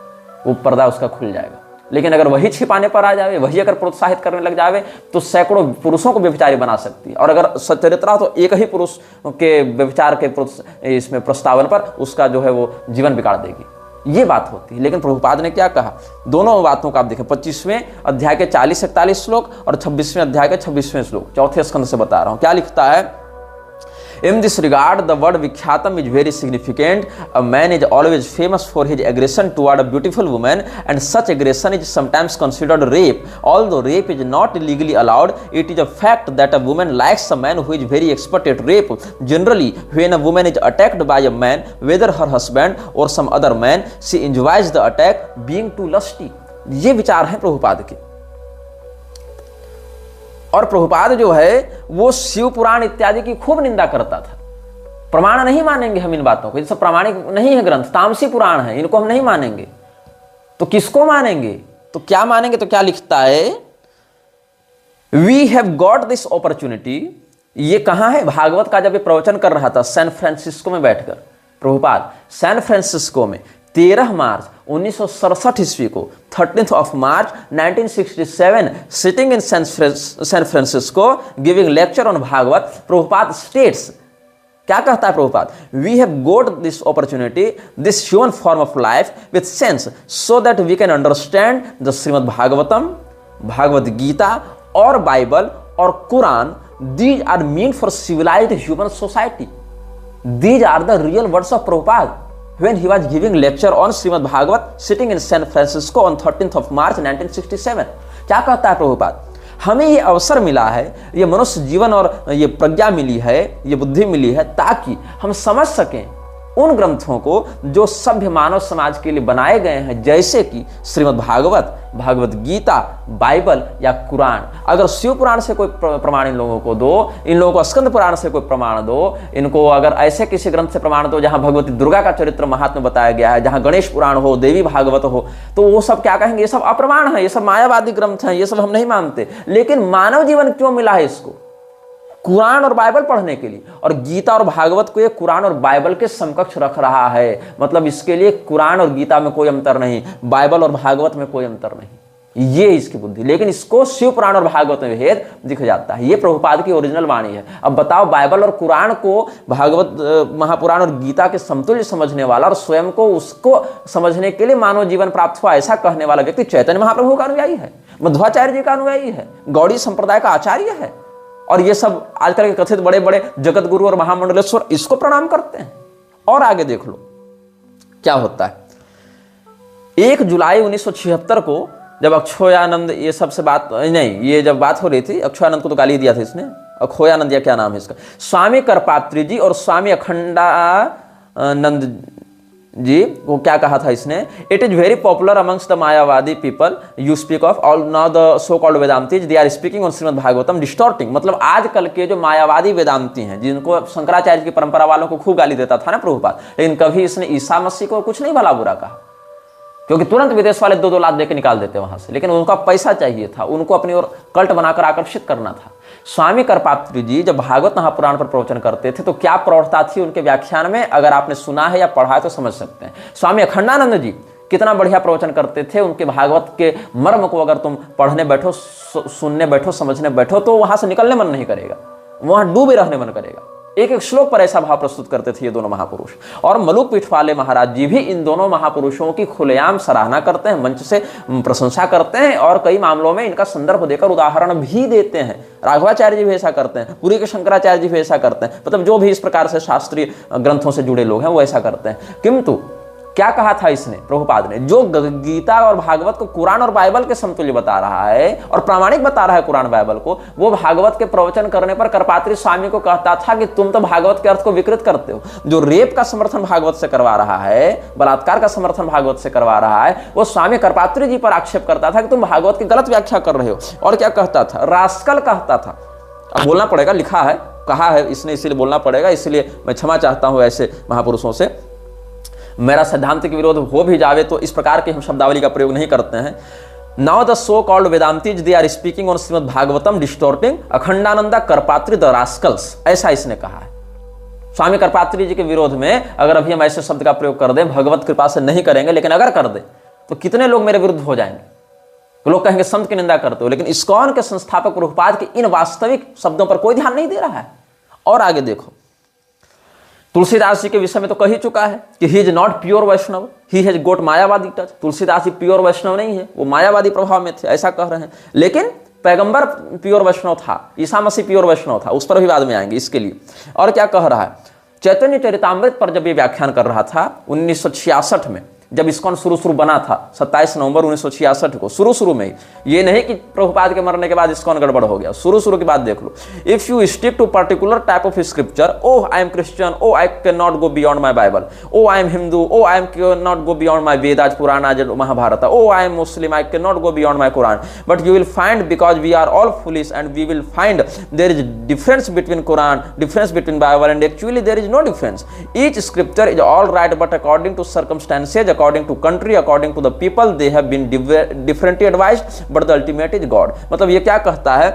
वो पर्दा उसका खुल जाएगा। लेकिन अगर वही छिपाने पर आ जाए, वही अगर प्रोत्साहित करने लग जाए तो सैकड़ों पुरुषों को व्यभिचारी बना सकती है। और अगर सच्चरित्रा तो एक ही पुरुष के व्यभिचार के इसमें प्रस्तावन पर उसका जो है वो जीवन बिगाड़ देगी, ये बात होती है। लेकिन प्रभुपाद ने क्या कहा, दोनों बातों का आप देखें, 25वें अध्याय के 40-41 श्लोक और 26वें अध्याय के 26वें श्लोक, चौथे स्कंद से बता रहा हूं। क्या लिखता है, In this regard, the word Vikyatam is very significant. A man is always famous for his aggression toward a beautiful woman, and such aggression is sometimes considered rape. Although rape is not legally allowed, it is a fact that a woman likes a man who is very expert at rape. Generally, when a woman is attacked by a man, whether her husband or some other man, she enjoys the attack, being too lusty. ये विचार है प्रभुपाद के। और प्रभुपाद जो है वो शिव पुराण इत्यादि की खूब निंदा करता था। प्रमाण नहीं मानेंगे हम इन बातों को, ये सब प्रामाणिक नहीं है ग्रंथ, तामसी पुराण है, इनको हम नहीं मानेंगे। तो किसको मानेंगे, तो क्या मानेंगे, तो क्या लिखता है, we have got this opportunity. ये कहां है, भागवत का जब ये प्रवचन कर रहा था सैन फ्रांसिस्को में बैठकर, प्रभुपाद सैन फ्रांसिस्को में 13 मार्च 1967 ईस्वी को, 13th of March 1967, sitting in San Francisco giving lecture on Bhagavad, Prabhupada states, क्या कहता है Prabhupada, we have got this opportunity, this human form of life with sense, so that we can understand the Srimad Bhagavatam, Bhagavad Gita और Bible और Quran. These are meant for civilized human society. These are the real words of Prabhupada when he was giving lecture on Srimad Bhagavat sitting in San Francisco on 13th of March 1967. क्या कहता है प्रभुपाद, हमें ये अवसर मिला है, ये मनुष्य जीवन और ये प्रज्ञा मिली है, ये बुद्धि मिली है, ताकि हम समझ सकें उन ग्रंथों को जो सभ्य मानव समाज के लिए बनाए गए हैं, जैसे कि श्रीमद् भागवत, भगवद गीता, बाइबल या कुरान. अगर शिव पुराण से कोई प्रमाण इन लोगों को दो, इन लोगों को स्कंद पुराण से कोई प्रमाण दो, इनको अगर ऐसे किसी ग्रंथ से प्रमाण दो जहां भगवती दुर्गा का चरित्र महात्म्य बताया गया है, जहां गणेश पुराण हो, देवी भागवत हो, तो वो सब क्या कहेंगे, ये सब अप्रमाण है, ये सब मायावादी ग्रंथ हैं, ये सब हम नहीं मानते. लेकिन मानव जीवन क्यों मिला है इसको? कुरान और बाइबल पढ़ने के लिए. और गीता और भागवत को ये कुरान और बाइबल के समकक्ष रख रहा है. मतलब इसके लिए कुरान और गीता में कोई अंतर नहीं, बाइबल और भागवत में कोई अंतर नहीं. ये इसकी बुद्धि. लेकिन इसको शिव पुराण और भागवत में भेद दिख जाता है. ये प्रभुपाद की ओरिजिनल वाणी है. अब बताओ, बाइबल और कुरान को, भागवत महापुराण और गीता के समतुल्य समझने वाला और स्वयं को उसको समझने के लिए मानव जीवन प्राप्त हुआ, ऐसा कहने वाला व्यक्ति चैतन्य महाप्रभु का अनुयायी है, मध्वाचार्य जी का अनुयायी है, गौड़ी संप्रदाय का आचार्य है. और ये सब आजकल के कथित बड़े बड़े जगत गुरु और महामंडलेश्वर इसको प्रणाम करते हैं. और आगे देख लो क्या होता है. 1 जुलाई 1976 को जब अक्षोयानंद ये सबसे बात नहीं, ये जब बात हो रही थी, अक्षोयानंद को तो गाली दिया था इसने, अक्षोयानंद या क्या नाम है इसका, स्वामी करपात्री जी और स्वामी अखंडानंद जी वो क्या कहा था इसने, it is very popular amongst the Mayavadi people you speak of all now the so called Vedantists they are speaking on Shrimad Bhagavatam distorting. मतलब आजकल के जो मायावादी वेदांती हैं, जिनको शंकराचार्य की परंपरा वालों को खूब गाली देता था ना प्रभुपाद, लेकिन कभी इसने ईसा मसीह को कुछ नहीं भला बुरा कहा, क्योंकि तुरंत विदेश वाले 2-2 लाख देके निकाल देते वहां से. लेकिन उनका पैसा चाहिए था, उनको अपनी ओर कल्ट बनाकर आकर्षित करना था. स्वामी करपात्री जी जब भागवत महापुराण पर प्रवचन करते थे तो क्या प्रौढ़ता थी उनके व्याख्यान में, अगर आपने सुना है या पढ़ा है तो समझ सकते हैं. स्वामी अखंडानंद जी कितना बढ़िया प्रवचन करते थे. उनके भागवत के मर्म को अगर तुम पढ़ने बैठो, सुनने बैठो, समझने बैठो, तो वहां से निकलने मन नहीं करेगा, वहां डूबे रहने मन करेगा. एक एक श्लोक पर ऐसा भाव प्रस्तुत करते थे ये दोनों महापुरुष. और मलुक पीठ वाले महाराज जी भी इन दोनों महापुरुषों की खुलेआम सराहना करते हैं, मंच से प्रशंसा करते हैं, और कई मामलों में इनका संदर्भ देकर उदाहरण भी देते हैं. राघवाचार्य जी भी ऐसा करते हैं, पूरी के शंकराचार्य जी भी ऐसा करते हैं. मतलब जो भी इस प्रकार से शास्त्रीय ग्रंथों से जुड़े लोग हैं वो ऐसा करते हैं. किंतु क्या कहा था इसने, प्रभुपाद ने, जो गीता और भागवत को कुरान और बाइबल के समतुल्य बता रहा है और प्रामाणिक बता रहा है कुरान बाइबल को, वो भागवत के प्रवचन करने पर करपात्री स्वामी को कहता था कि तुम तो भागवत के अर्थ को विकृत करते हो। जो रेप का समर्थन भागवत से करवा रहा है, बलात्कार का समर्थन भागवत से करवा रहा है, वो स्वामी करपात्री जी पर आक्षेप करता था कि तुम भागवत की गलत व्याख्या कर रहे हो। और क्या कहता था, रास्कल कहता था। अब बोलना पड़ेगा, लिखा है, कहा है इसने, इसीलिए बोलना पड़ेगा, इसलिए मैं क्षमा चाहता हूं ऐसे महापुरुषों से। मेरा सिद्धांत के विरोध हो भी जावे तो इस प्रकार की हम शब्दावली का प्रयोग नहीं करते हैं। Now the so called Vedantists they are speaking on Shrimad Bhagavatam distorting Akhandananda Karpatri the rascals, ऐसा इसने कहा है। स्वामी करपात्री जी के विरोध में अगर अभी हम ऐसे शब्द का प्रयोग कर दें, भगवत कृपा से नहीं करेंगे, लेकिन अगर कर दें तो कितने लोग मेरे विरुद्ध हो जाएंगे। तो लोग कहेंगे संत की निंदा करते हो, लेकिन इस्कॉन के संस्थापक प्रभुपाद के इन वास्तविक शब्दों पर कोई ध्यान नहीं दे रहा है। और आगे देखो, तुलसीदास जी के विषय में तो कह ही चुका है कि he is not pure Vaishnava, he has got Mayavadi touch. Tulsidas ji pure Vaishnava नहीं है, वो मायावादी प्रभाव में थे, ऐसा कह रहे हैं। लेकिन पैगंबर प्योर वैष्णव था, ईसा मसीह प्योर वैष्णव था, उस पर भी बाद में आएंगे इसके लिए। और क्या कह रहा है, चैतन्य चरितामृत पर जब ये व्याख्यान कर रहा था 1966 में, जब इस्कॉन शुरू बना था 27 नवंबर 1966 को, शुरू में, ये नहीं कि प्रभुपाद के मरने के बाद इस्कॉन गड़बड़ हो गया, शुरू की बात देख लो। If you stick to particular type of scripture, oh I am Christian, oh I can not go beyond my Bible, oh I am Hindu, oh I am can not go beyond my Vedas Purana आज Mahabharata, oh I am Muslim, I can not go beyond my Quran, but you will find because we are all foolish and we will find there is difference between Quran, difference between Bible, and actually there is no difference. Each scripture is all right but according to circumstances, according to country, according to the people they have been differently advised but the ultimate is God। मतलब ये क्या कहता है,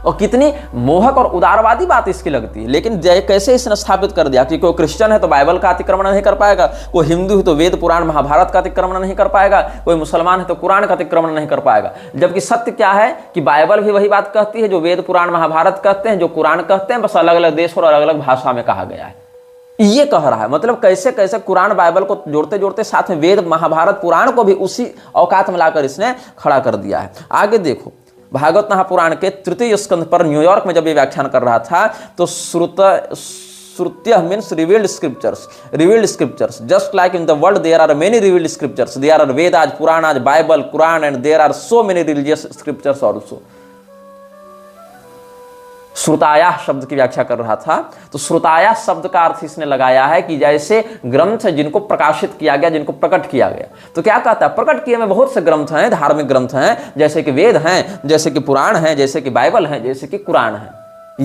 और कितनी मोहक और उदारवादी बात इसकी लगती है। लेकिन कैसे इसने स्थापित कर दिया कि कोई क्रिश्चियन है तो बाइबल का अतिक्रमण नहीं कर पाएगा, कोई हिंदू है तो वेद पुराण महाभारत का अतिक्रमण नहीं कर पाएगा, कोई मुसलमान है तो कुरान का अतिक्रमण नहीं कर पाएगा। जबकि सत्य क्या है कि बाइबल भी वही बात कहती है जो वेद पुराण महाभारत कहते हैं, जो कुरान कहते हैं, बस अलग अलग देश और अलग अलग भाषा में कहा गया है। ये कह रहा है, मतलब कैसे कैसे कुरान बाइबल को जोड़ते जोड़ते साथ में वेद महाभारत पुराण को भी उसी औकात में लाकर इसने खड़ा कर दिया है। आगे देखो, भागवत महापुराण के तृतीय स्कंध पर न्यूयॉर्क में जब ये व्याख्यान कर रहा था तो shrutya means revealed scriptures, just like in the world there are many revealed scriptures, there are Vedas, Puranas, Bible, Quran, and there are so many religious scriptures also. श्रुताया शब्द की व्याख्या कर रहा था, तो श्रुताया शब्द का अर्थ इसने लगाया है कि जैसे ग्रंथ जिनको प्रकाशित किया गया, जिनको प्रकट किया गया। तो क्या कहता है, प्रकट किए में बहुत से ग्रंथ हैं, धार्मिक ग्रंथ हैं, जैसे कि वेद हैं, जैसे कि पुराण हैं, जैसे कि बाइबल हैं, जैसे कि कुरान है।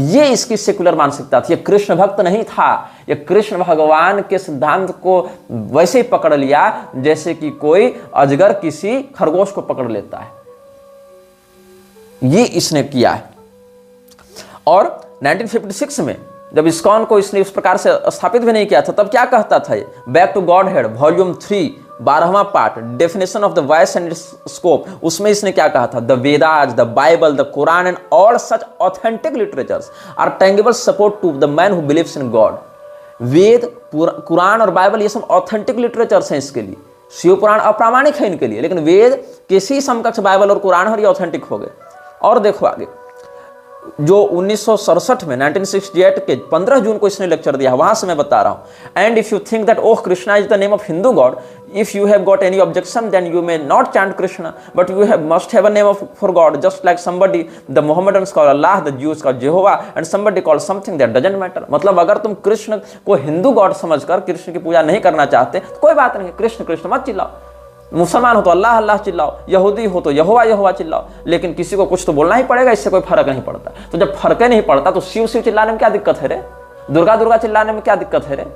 ये इसकी सेकुलर मानसिकता थी। ये कृष्ण भक्त नहीं था, ये कृष्ण भगवान के सिद्धांत को वैसे ही पकड़ लिया जैसे कि कोई अजगर किसी खरगोश को पकड़ लेता है, ये इसने किया है। और 1956 में जब इस्कॉन को इसने उस प्रकार से स्थापित भी नहीं किया था, तब क्या कहता था, Back to Godhead volume 3 12वां part, definition of the voice and scope, उसमें इसने क्या कहा था, the Vedas, the Bible, the Quran and all such authentic literatures are tangible support to the man who believes in God. Veda, Quran और Bible ये सब authentic literatures हैं इसके लिए। शिव पुराण अप्रामाणिक है इनके लिए, लेकिन वेद किसी समकक्ष बाइबल और कुरान और ये ऑथेंटिक हो गए। और देखो आगे, जो 1967 में 1968 के 15 जून को इसने लेक्चर दिया, वहां से मैं बता रहा हूं। And if you think that oh Krishna is the name of Hindu God, if you have got any objection then you may not chant Krishna, but you have must have a name of for God, just like somebody the Mohammedans call Allah, the Jews call Jehovah, and somebody call something that doesn't matter. मतलब अगर तुम कृष्ण को Hindu God समझकर कृष्ण की पूजा नहीं करना चाहते तो कोई बात नहीं, कृष्ण कृष्ण मत चिल्लाओ, मुसलमान हो तो अल्लाह अल्लाह चिल्लाओ, यहूदी हो तो यहोवा यहोवा चिल्लाओ, लेकिन किसी को कुछ तो बोलना ही पड़ेगा, इससे कोई फर्क नहीं पड़ता। तो जब फर्क नहीं पड़ता तो शिव शिव चिल्लाने में क्या दिक्कत है रे, दुर्गा दुर्गा चिल्लाने में क्या दिक्कत है रे?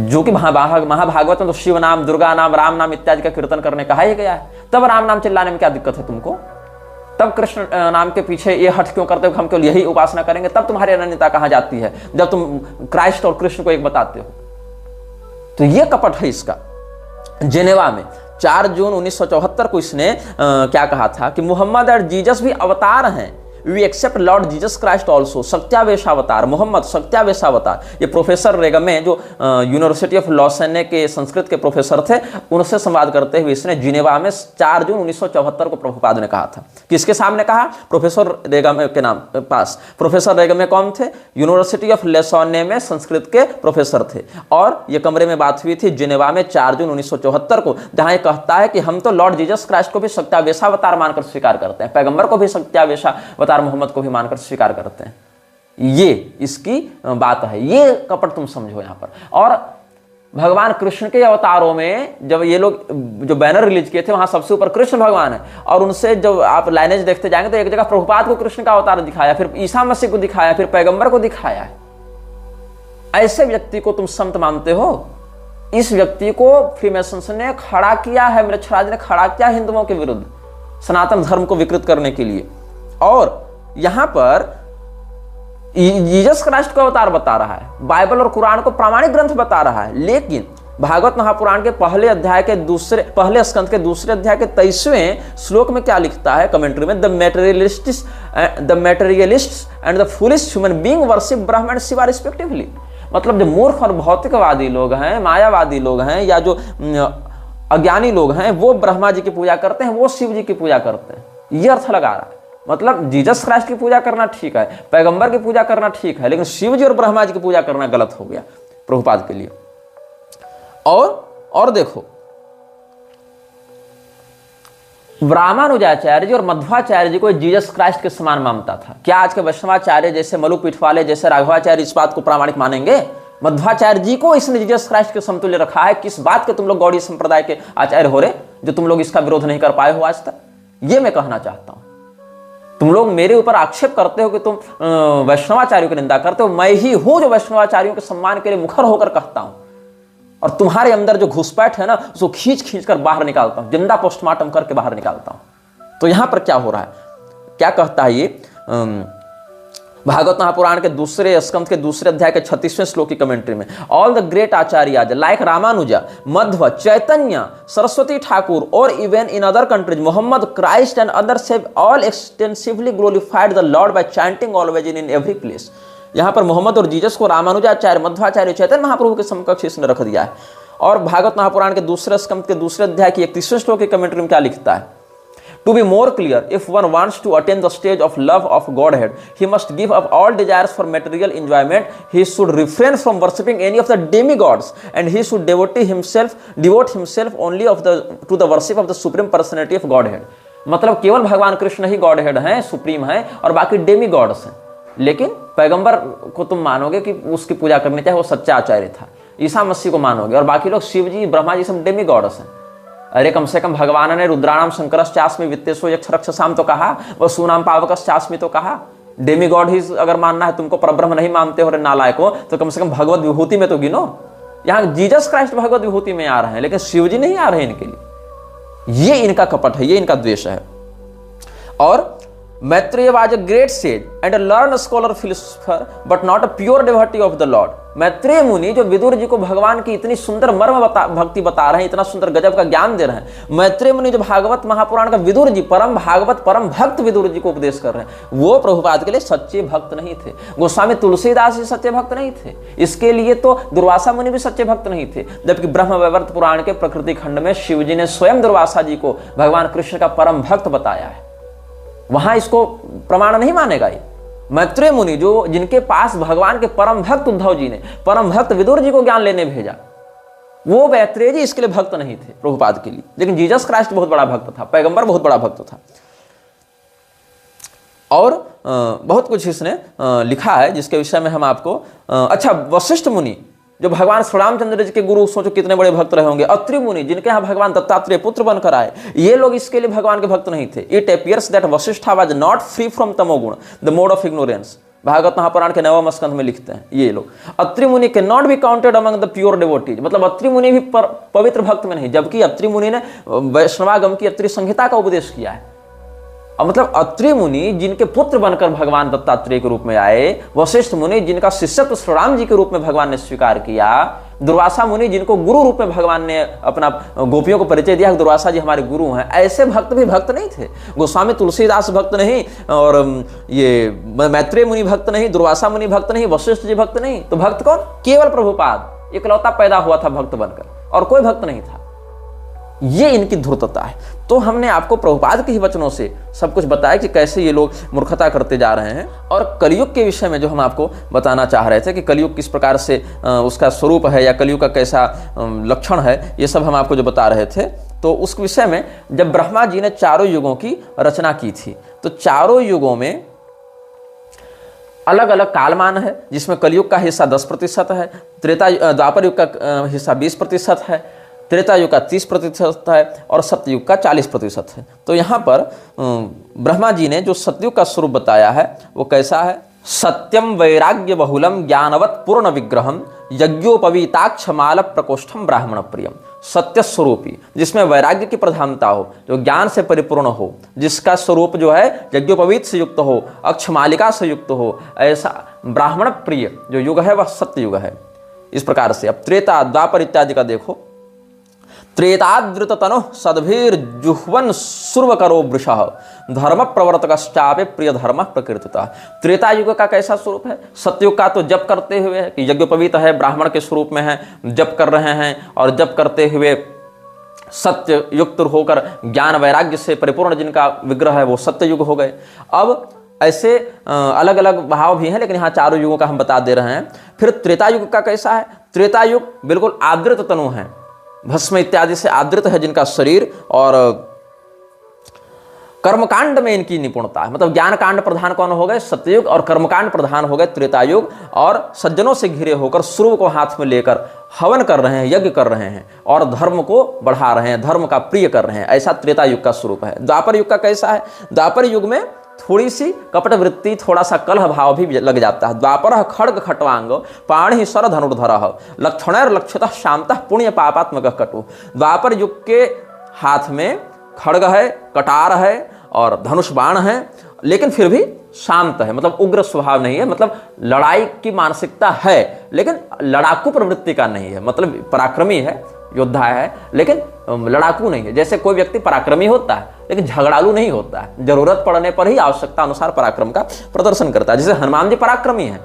जो कि महाभागवत में तो शिव नाम, दुर्गा नाम, राम नाम इत्यादि का कीर्तन करने कहा ही गया है, तब राम नाम चिल्लाने में क्या दिक्कत है तुमको? तब कृष्ण नाम के पीछे ये हट क्यों करते हो, हम केवल यही उपासना करेंगे? तब तुम्हारी अनन्यता कहां जाती है जब तुम क्राइस्ट और कृष्ण को एक बताते हो? तो ये कपट है इसका। जेनेवा में 4 जून 1974 को इसने क्या कहा था कि मोहम्मद और जीसस भी अवतार हैं, we accept Lord Jesus Christ also, सत्यावेशावतार, मोहम्मद सत्यावेशावतार। ये प्रोफेसर रेगमे जो यूनिवर्सिटी ऑफ लॉसेने के संस्कृत के प्रोफेसर थे, उनसे संवाद करते हुए इसने जिनेवा में 4 जून 1974 को प्रभुपाद ने कहा था। किसके सामने कहा? प्रोफेसर रेगमे के नाम पास। प्रोफेसर रेगमे कौन थे? यूनिवर्सिटी ऑफ लॉसेने में संस्कृत के प्रोफेसर थे, और ये कमरे में बात हुई थी जिनेवा में 4 जून 1974 को, जहां ये कहता है कि हम तो लॉर्ड जीसस क्राइस्ट को भी सत्यावेशावतार मानकर स्वीकार करते हैं, पैगंबर को भी सत्यावेशावतार मोहम्मद को भी मानकर स्वीकार करते हैं। ये इसकी बात है, ये कपट तुम समझो यहां पर। और भगवान कृष्ण के अवतारों में जब ये लोग जो बैनर रिलीज किए थे, वहां सबसे ऊपर कृष्ण भगवान है, और उनसे जब आप लाइनेज देखते जाएंगे तो एक जगह प्रभुपाद को कृष्ण का अवतार दिखाया, फिर ईसा मसीह को दिखाया, फिर पैगंबर को दिखाया है। ऐसे व्यक्ति को तुम संत मानते हो? इस व्यक्ति को फ्रीमेसन्स ने खड़ा किया है, मृच्छराज ने खड़ा किया हिंदुओं के विरुद्ध, सनातन धर्म को विकृत करने के लिए। और यहां पर जीसस क्राइस्ट को अवतार बता रहा है, बाइबल और कुरान को प्रामाणिक ग्रंथ बता रहा है, लेकिन भागवत महापुराण के पहले स्कंद के दूसरे अध्याय के 23वें श्लोक में क्या लिखता है कमेंट्री में? The materialists and the foolish human being worship Brahma and Shiva respectively. मतलब जो मूर्ख और भौतिकवादी लोग हैं, मायावादी लोग हैं, या जो अज्ञानी लोग हैं, वो ब्रह्मा जी की पूजा करते हैं, वो शिव जी की पूजा करते हैं। ये अर्थ लगा रहा है। मतलब जीसस क्राइस्ट की पूजा करना ठीक है, पैगंबर की पूजा करना ठीक है, लेकिन शिव जी और ब्रह्मा जी की पूजा करना गलत हो गया प्रभुपाद के लिए। और देखो, रामानुजाचार्य जी और मध्वाचार्य जी को जीसस क्राइस्ट के समान मानता था। क्या आज के वैष्णवाचार्य जैसे मलु पीठवाले जैसे राघवाचार्य इस बात को प्रामाणिक मानेंगे? मध्वाचार्य जी को इसने जीसस क्राइस्ट के समतुल्य रखा है। किस बात के तुम लोग गौड़ी संप्रदाय के आचार्य हो रहे, जो तुम लोग इसका विरोध नहीं कर पाए हो आज तक? ये मैं कहना चाहता हूं। तुम लोग मेरे ऊपर आक्षेप करते हो कि तुम वैष्णवाचार्यों की निंदा करते हो। मैं ही हूं जो वैष्णवाचार्यों के सम्मान के लिए मुखर होकर कहता हूं, और तुम्हारे अंदर जो घुसपैठ है ना, उसको खींच खींच कर बाहर निकालता हूं, जिंदा पोस्टमार्टम करके बाहर निकालता हूं। तो यहां पर क्या हो रहा है, क्या कहता है ये भागवत महापुराण के दूसरे स्कंद के दूसरे अध्याय के 36वें श्लोक की कमेंट्री में? All the great acharya like Ramanuja, Madhva, Chaitanya, Saraswati Thakur, और even in other countries Muhammad, Christ and others have all extensively glorified the Lord by chanting always in every place. यहां पर मोहम्मद और जीसस को रामानुजाचार्य, मध्वाचार्य, चैतन्य महाप्रभु के समकक्ष इसने रख दिया है। और भागवत महापुराण के दूसरे स्कंद के दूसरे अध्याय की 31वें श्लोक की कमेंट्री में क्या लिखता है? To be more clear, if one wants to attain the stage of love of Godhead, he must give up all desires for material enjoyment. He should refrain from worshipping any of the demigods, and he should devote himself only to the worship of the supreme personality of Godhead. मतलब केवल भगवान कृष्ण ही godhead हैं, supreme हैं, और बाकी demigods हैं। लेकिन पैगंबर को तुम मानोगे कि उसकी पूजा करनी चाहिए, वो सच्चा आचार्य था। ईसा मसीह को मानोगे, और बाकी लोग शिव जी, ब्रह्मा जी सब डेमीगॉड्स हैं। अरे कम से कम भगवान ने रुद्राणाम शंकरश्चास्मि वित्तेषु यक्षरक्षसाम तो कहा, वह सुनाम पावकश्चास्मि तो कहा। डेमीगॉड ही अगर मानना है तुमको, परब्रह्म नहीं मानते हो रे नालायको, तो कम से कम भगवत विभूति में तो गिनो। यहाँ जीसस क्राइस्ट भगवत विभूति में आ रहे हैं, लेकिन शिव जी नहीं आ रहे इनके लिए। ये इनका कपट है, ये इनका द्वेष है। और Maitreya was a great sage and a learned scholar philosopher, but not a pure devotee of the Lord. Maitreya मुनि जो विदुर जी को भगवान की इतनी सुंदर भक्ति बता रहे हैं, इतना सुंदर गजब का ज्ञान दे रहे हैं, मैत्रेय मुनि जो भागवत महापुराण का विदुर जी, परम भागवत परम भक्त विदुर जी को उपदेश कर रहे हैं, वो प्रभुपाद के लिए सच्चे भक्त नहीं थे। गोस्वामी तुलसीदास जी सच्चे भक्त नहीं थे, इसके लिए तो दुर्वासा मुनि भी सच्चे भक्त नहीं थे। जबकि ब्रह्म वैवर्त पुराण के प्रकृति खंड में शिव जी ने स्वयं दुर्वासा जी को भगवान कृष्ण का परम भक्त बताया है, वहां इसको प्रमाण नहीं मानेगा। ये मैत्रेय मुनि जो जिनके पास भगवान के परम भक्त उद्धव जी ने परम भक्त विदुर जी को ज्ञान लेने भेजा, वो मैत्रेय जी इसके लिए भक्त नहीं थे प्रभुपाद के लिए। लेकिन जीसस क्राइस्ट बहुत बड़ा भक्त था, पैगंबर बहुत बड़ा भक्त था। और बहुत कुछ इसने लिखा है जिसके विषय में हम आपको अच्छा, वशिष्ठ मुनि जो भगवान श्री रामचंद्र जी के गुरु, सोचो कितने बड़े भक्त रहे होंगे। अत्रि मुनि जिनके यहाँ भगवान दत्तात्रेय पुत्र बनकर आए, ये लोग इसके लिए भगवान के भक्त नहीं थे। It appears that Vashishtha was not free from tamoguna, the mode of ignorance. Bhagavata Mahapurana के 9वें स्कंध में लिखते हैं ये लोग, अत्रि मुनि can not be counted among the pure devotees. मतलब अत्रि मुनि भी पवित्र भक्त में नहीं, जबकि अत्रि मुनि ने वैष्णवागम की अत्रि संहिता का उपदेश किया है। और मतलब अत्रि मुनि जिनके पुत्र बनकर भगवान दत्तात्रेय के रूप में आए, वशिष्ठ मुनि जिनका शिष्यत्व श्री राम जी के रूप में भगवान ने स्वीकार किया, दुर्वासा मुनि जिनको गुरु रूप में भगवान ने अपना गोपियों को परिचय दिया, दुर्वासा जी हमारे गुरु हैं, ऐसे भक्त भी भक्त नहीं थे। गोस्वामी तुलसीदास भक्त नहीं, और ये मैत्रेय मुनि भक्त नहीं, दुर्वासा मुनि भक्त नहीं, वशिष्ठ जी भक्त नहीं, तो भक्त कौन? केवल प्रभुपाद इकलौता पैदा हुआ था भक्त बनकर, और कोई भक्त नहीं था। ये इनकी धूर्तता है। तो हमने आपको प्रभुपाद के ही वचनों से सब कुछ बताया कि कैसे ये लोग मूर्खता करते जा रहे हैं। और कलयुग के विषय में जो हम आपको बताना चाह रहे थे कि कलयुग किस प्रकार से उसका स्वरूप है या कलयुग का कैसा लक्षण है, ये सब हम आपको जो बता रहे थे। तो उस विषय में जब ब्रह्मा जी ने चारों युगों की रचना की थी, तो चारों युगों में अलग अलग कालमान है, जिसमें कलयुग का हिस्सा 10% है, द्वापर युग का हिस्सा 20% है, त्रेता युग का 30% है, और सत्ययुग का 40% है। तो यहाँ पर ब्रह्मा जी ने जो सतयुग का स्वरूप बताया है वो कैसा है? सत्यम वैराग्य बहुलम ज्ञानवत पूर्ण विग्रहम यज्ञोपवीताक्षमाल प्रकोष्ठम ब्राह्मण प्रियम। सत्य स्वरूपी, जिसमें वैराग्य की प्रधानता हो, जो ज्ञान से परिपूर्ण हो, जिसका स्वरूप जो है यज्ञोपवीत से युक्त हो, अक्षमालिका से युक्त हो, ऐसा ब्राह्मण प्रिय जो युग है वह सत्य युग है। इस प्रकार से अब त्रेता द्वापर इत्यादि का देखो। त्रेताद्रुत तनु सद्भीर जुह्वन सुर्वकरो वृषः धर्म प्रवर्तकश्चापि प्रिय धर्म प्रकृतितः। त्रेता युग का कैसा स्वरूप है? सतयुग का तो जप करते हुए है कि यज्ञोपवीत है, ब्राह्मण के स्वरूप में है, जप कर रहे हैं, और जप करते हुए सत्य युक्त होकर ज्ञान वैराग्य से परिपूर्ण जिनका विग्रह है वो सत्य युग हो गए। अब ऐसे अलग अलग भाव भी हैं, लेकिन यहाँ चारों युगों का हम बता दे रहे हैं। फिर त्रेता युग का कैसा है? त्रेता युग बिल्कुल आदृत तनु है, भस्म इत्यादि से आदृत है जिनका शरीर, और कर्मकांड में इनकी निपुणता है। मतलब ज्ञान कांड प्रधान कौन हो गए? सत्ययुग, और कर्मकांड प्रधान हो गए त्रेतायुग। और सज्जनों से घिरे होकर सूर्य को हाथ में लेकर हवन कर रहे हैं, यज्ञ कर रहे हैं, और धर्म को बढ़ा रहे हैं, धर्म का प्रिय कर रहे हैं। ऐसा त्रेतायुग का स्वरूप है। द्वापर युग का कैसा है? द्वापर युग में थोड़ी सी कपट वृत्ति, थोड़ा सा कलह भाव भी लग जाता है। द्वापर खड्ग खट्वांग पाणि सर धनुर्धर लक्षणैर लक्षितः शांतः पुण्य पापात्मक कटु। द्वापर युग के हाथ में खड्ग है, कटार है और धनुष बाण है, लेकिन फिर भी शांत है, मतलब उग्र स्वभाव नहीं है। मतलब लड़ाई की मानसिकता है, लेकिन लड़ाकू प्रवृत्ति का नहीं है। मतलब पराक्रमी है, योद्धा है, लेकिन लड़ाकू नहीं है। जैसे कोई व्यक्ति पराक्रमी होता है लेकिन झगड़ालू नहीं होता है, जरूरत पड़ने पर ही आवश्यकता अनुसार पराक्रम का प्रदर्शन करता है। जैसे हनुमान जी पराक्रमी है,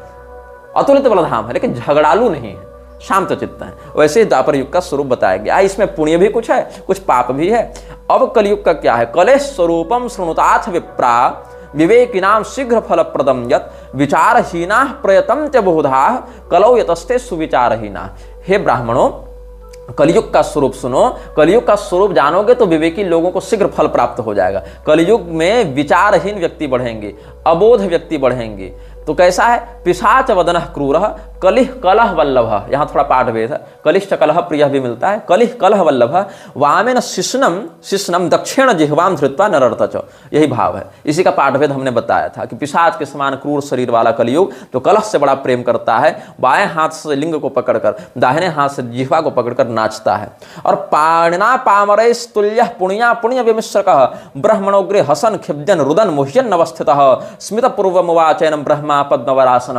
अतुलित बलधाम है, लेकिन झगड़ालू नहीं है, शांत चित्त है। वैसे ही द्वापर युग का स्वरूप बताया गया। इसमें पुण्य भी कुछ है, कुछ पाप भी है। अब कलयुग का क्या है? कलेश स्वरूपम शृणुताथ विप्रा विवेकिनाम शीघ्र फलप्रदम यत् विचारहीना प्रयतम च बहुधा कलौ यतस्ते सुविचारहीना। हे ब्राह्मणों, कलयुग का स्वरूप सुनो। कलयुग का स्वरूप जानोगे तो विवेकी लोगों को शीघ्र फल प्राप्त हो जाएगा। कलयुग में विचारहीन व्यक्ति बढ़ेंगे, अबोध व्यक्ति बढ़ेंगे। तो कैसा है? पिशाच वदन क्रूर कलिह कलह वल्लभ। यहाँ थोड़ा पाठ भेद है, कलिष्ठ कलह प्रिय भी मिलता है। कलिह कलह वल्लभ वामेन शिष्णम शिष्णम दक्षिण जिह्वाम धृत्वा नरर्तच। यही भाव है। इसी का पाठ भेद हमने बताया था कि पिशाच के समान क्रूर शरीर वाला कलयुग तो कलह से बड़ा प्रेम करता है, बाएं हाथ से लिंग को पकड़कर दाहिने हाथ से जिह्वा को पकड़कर नाचता है। और पाणिना पामरैस्तुल्यः पुण्या पुण्य विमिश्रकः ब्रह्मणोग्रे हसन खिब्जन रुदन मुह्यन अवस्थितः स्मित पूर्वमुवाचैनं ब्रह्मा पद्मवरासन।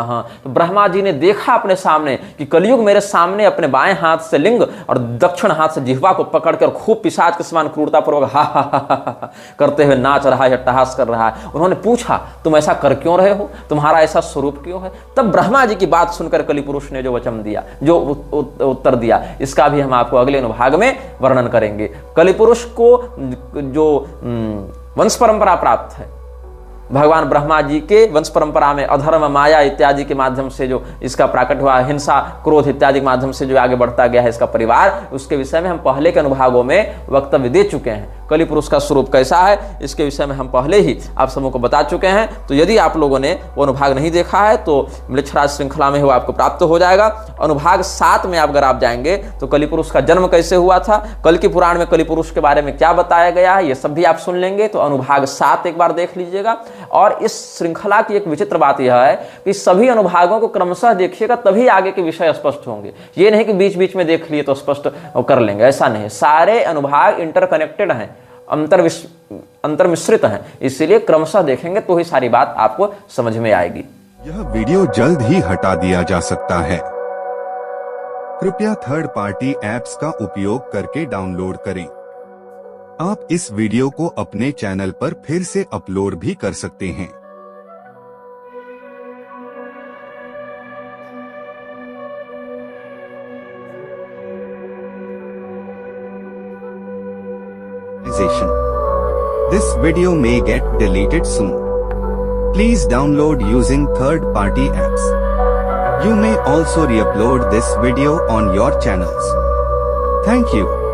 तो ब्रह्मा जी ने देखा अपने सामने कि कलयुग मेरे सामने अपने बाएं हाथ से लिंग और दक्षिण हाथ से जिह्वा को पकड़कर खूब पिशाच के समान क्रूरता पूर्वक हा करते हुए नाच रहा है, अट्टहास कर रहा है। उन्होंने पूछा, तुम ऐसा कर क्यों रहे हो? तुम्हारा ऐसा स्वरूप क्यों है? तब ब्रह्मा जी की बात सुनकर कलि पुरुष ने जो वचन दिया, जो उत्तर दिया, इसका भी हम आपको अगले अनुभाग में वर्णन करेंगे। कलि पुरुष को जो वंश परंपरा प्राप्त है, भगवान ब्रह्मा जी के वंश परंपरा में अधर्म, माया इत्यादि के माध्यम से जो इसका प्राकट हुआ, हिंसा, क्रोध इत्यादि के माध्यम से जो आगे बढ़ता गया है इसका परिवार, उसके विषय में हम पहले के अनुभागों में वक्तव्य दे चुके हैं। कलि पुरुष का स्वरूप कैसा है इसके विषय में हम पहले ही आप सबों को बता चुके हैं। तो यदि आप लोगों ने वो अनुभाग नहीं देखा है तो मृच्छराज श्रृंखला में वो आपको प्राप्त हो जाएगा। अनुभाग 7 में अगर आप जाएंगे तो कलि पुरुष का जन्म कैसे हुआ था, कल की पुराण में कलि पुरुष के बारे में क्या बताया गया है, ये सब भी आप सुन लेंगे। तो अनुभाग 7 एक बार देख लीजिएगा। और इस श्रृंखला की एक विचित्र बात यह है कि सभी अनुभागों को क्रमशः देखिएगा, तभी आगे के विषय स्पष्ट होंगे। ये नहीं कि बीच बीच में देख लिए तो स्पष्ट कर लेंगे, ऐसा नहीं। सारे अनुभाग इंटरकनेक्टेड हैं, अंतर मिश्रित हैं, इसलिए क्रमशः देखेंगे तो ही सारी बात आपको समझ में आएगी। यह वीडियो जल्द ही हटा दिया जा सकता है। कृपया थर्ड पार्टी ऐप्स का उपयोग करके डाउनलोड करें। आप इस वीडियो को अपने चैनल पर फिर से अपलोड भी कर सकते हैं। This video may get deleted soon. Please download using third-party apps. You may also re-upload this video on your channels. Thank you.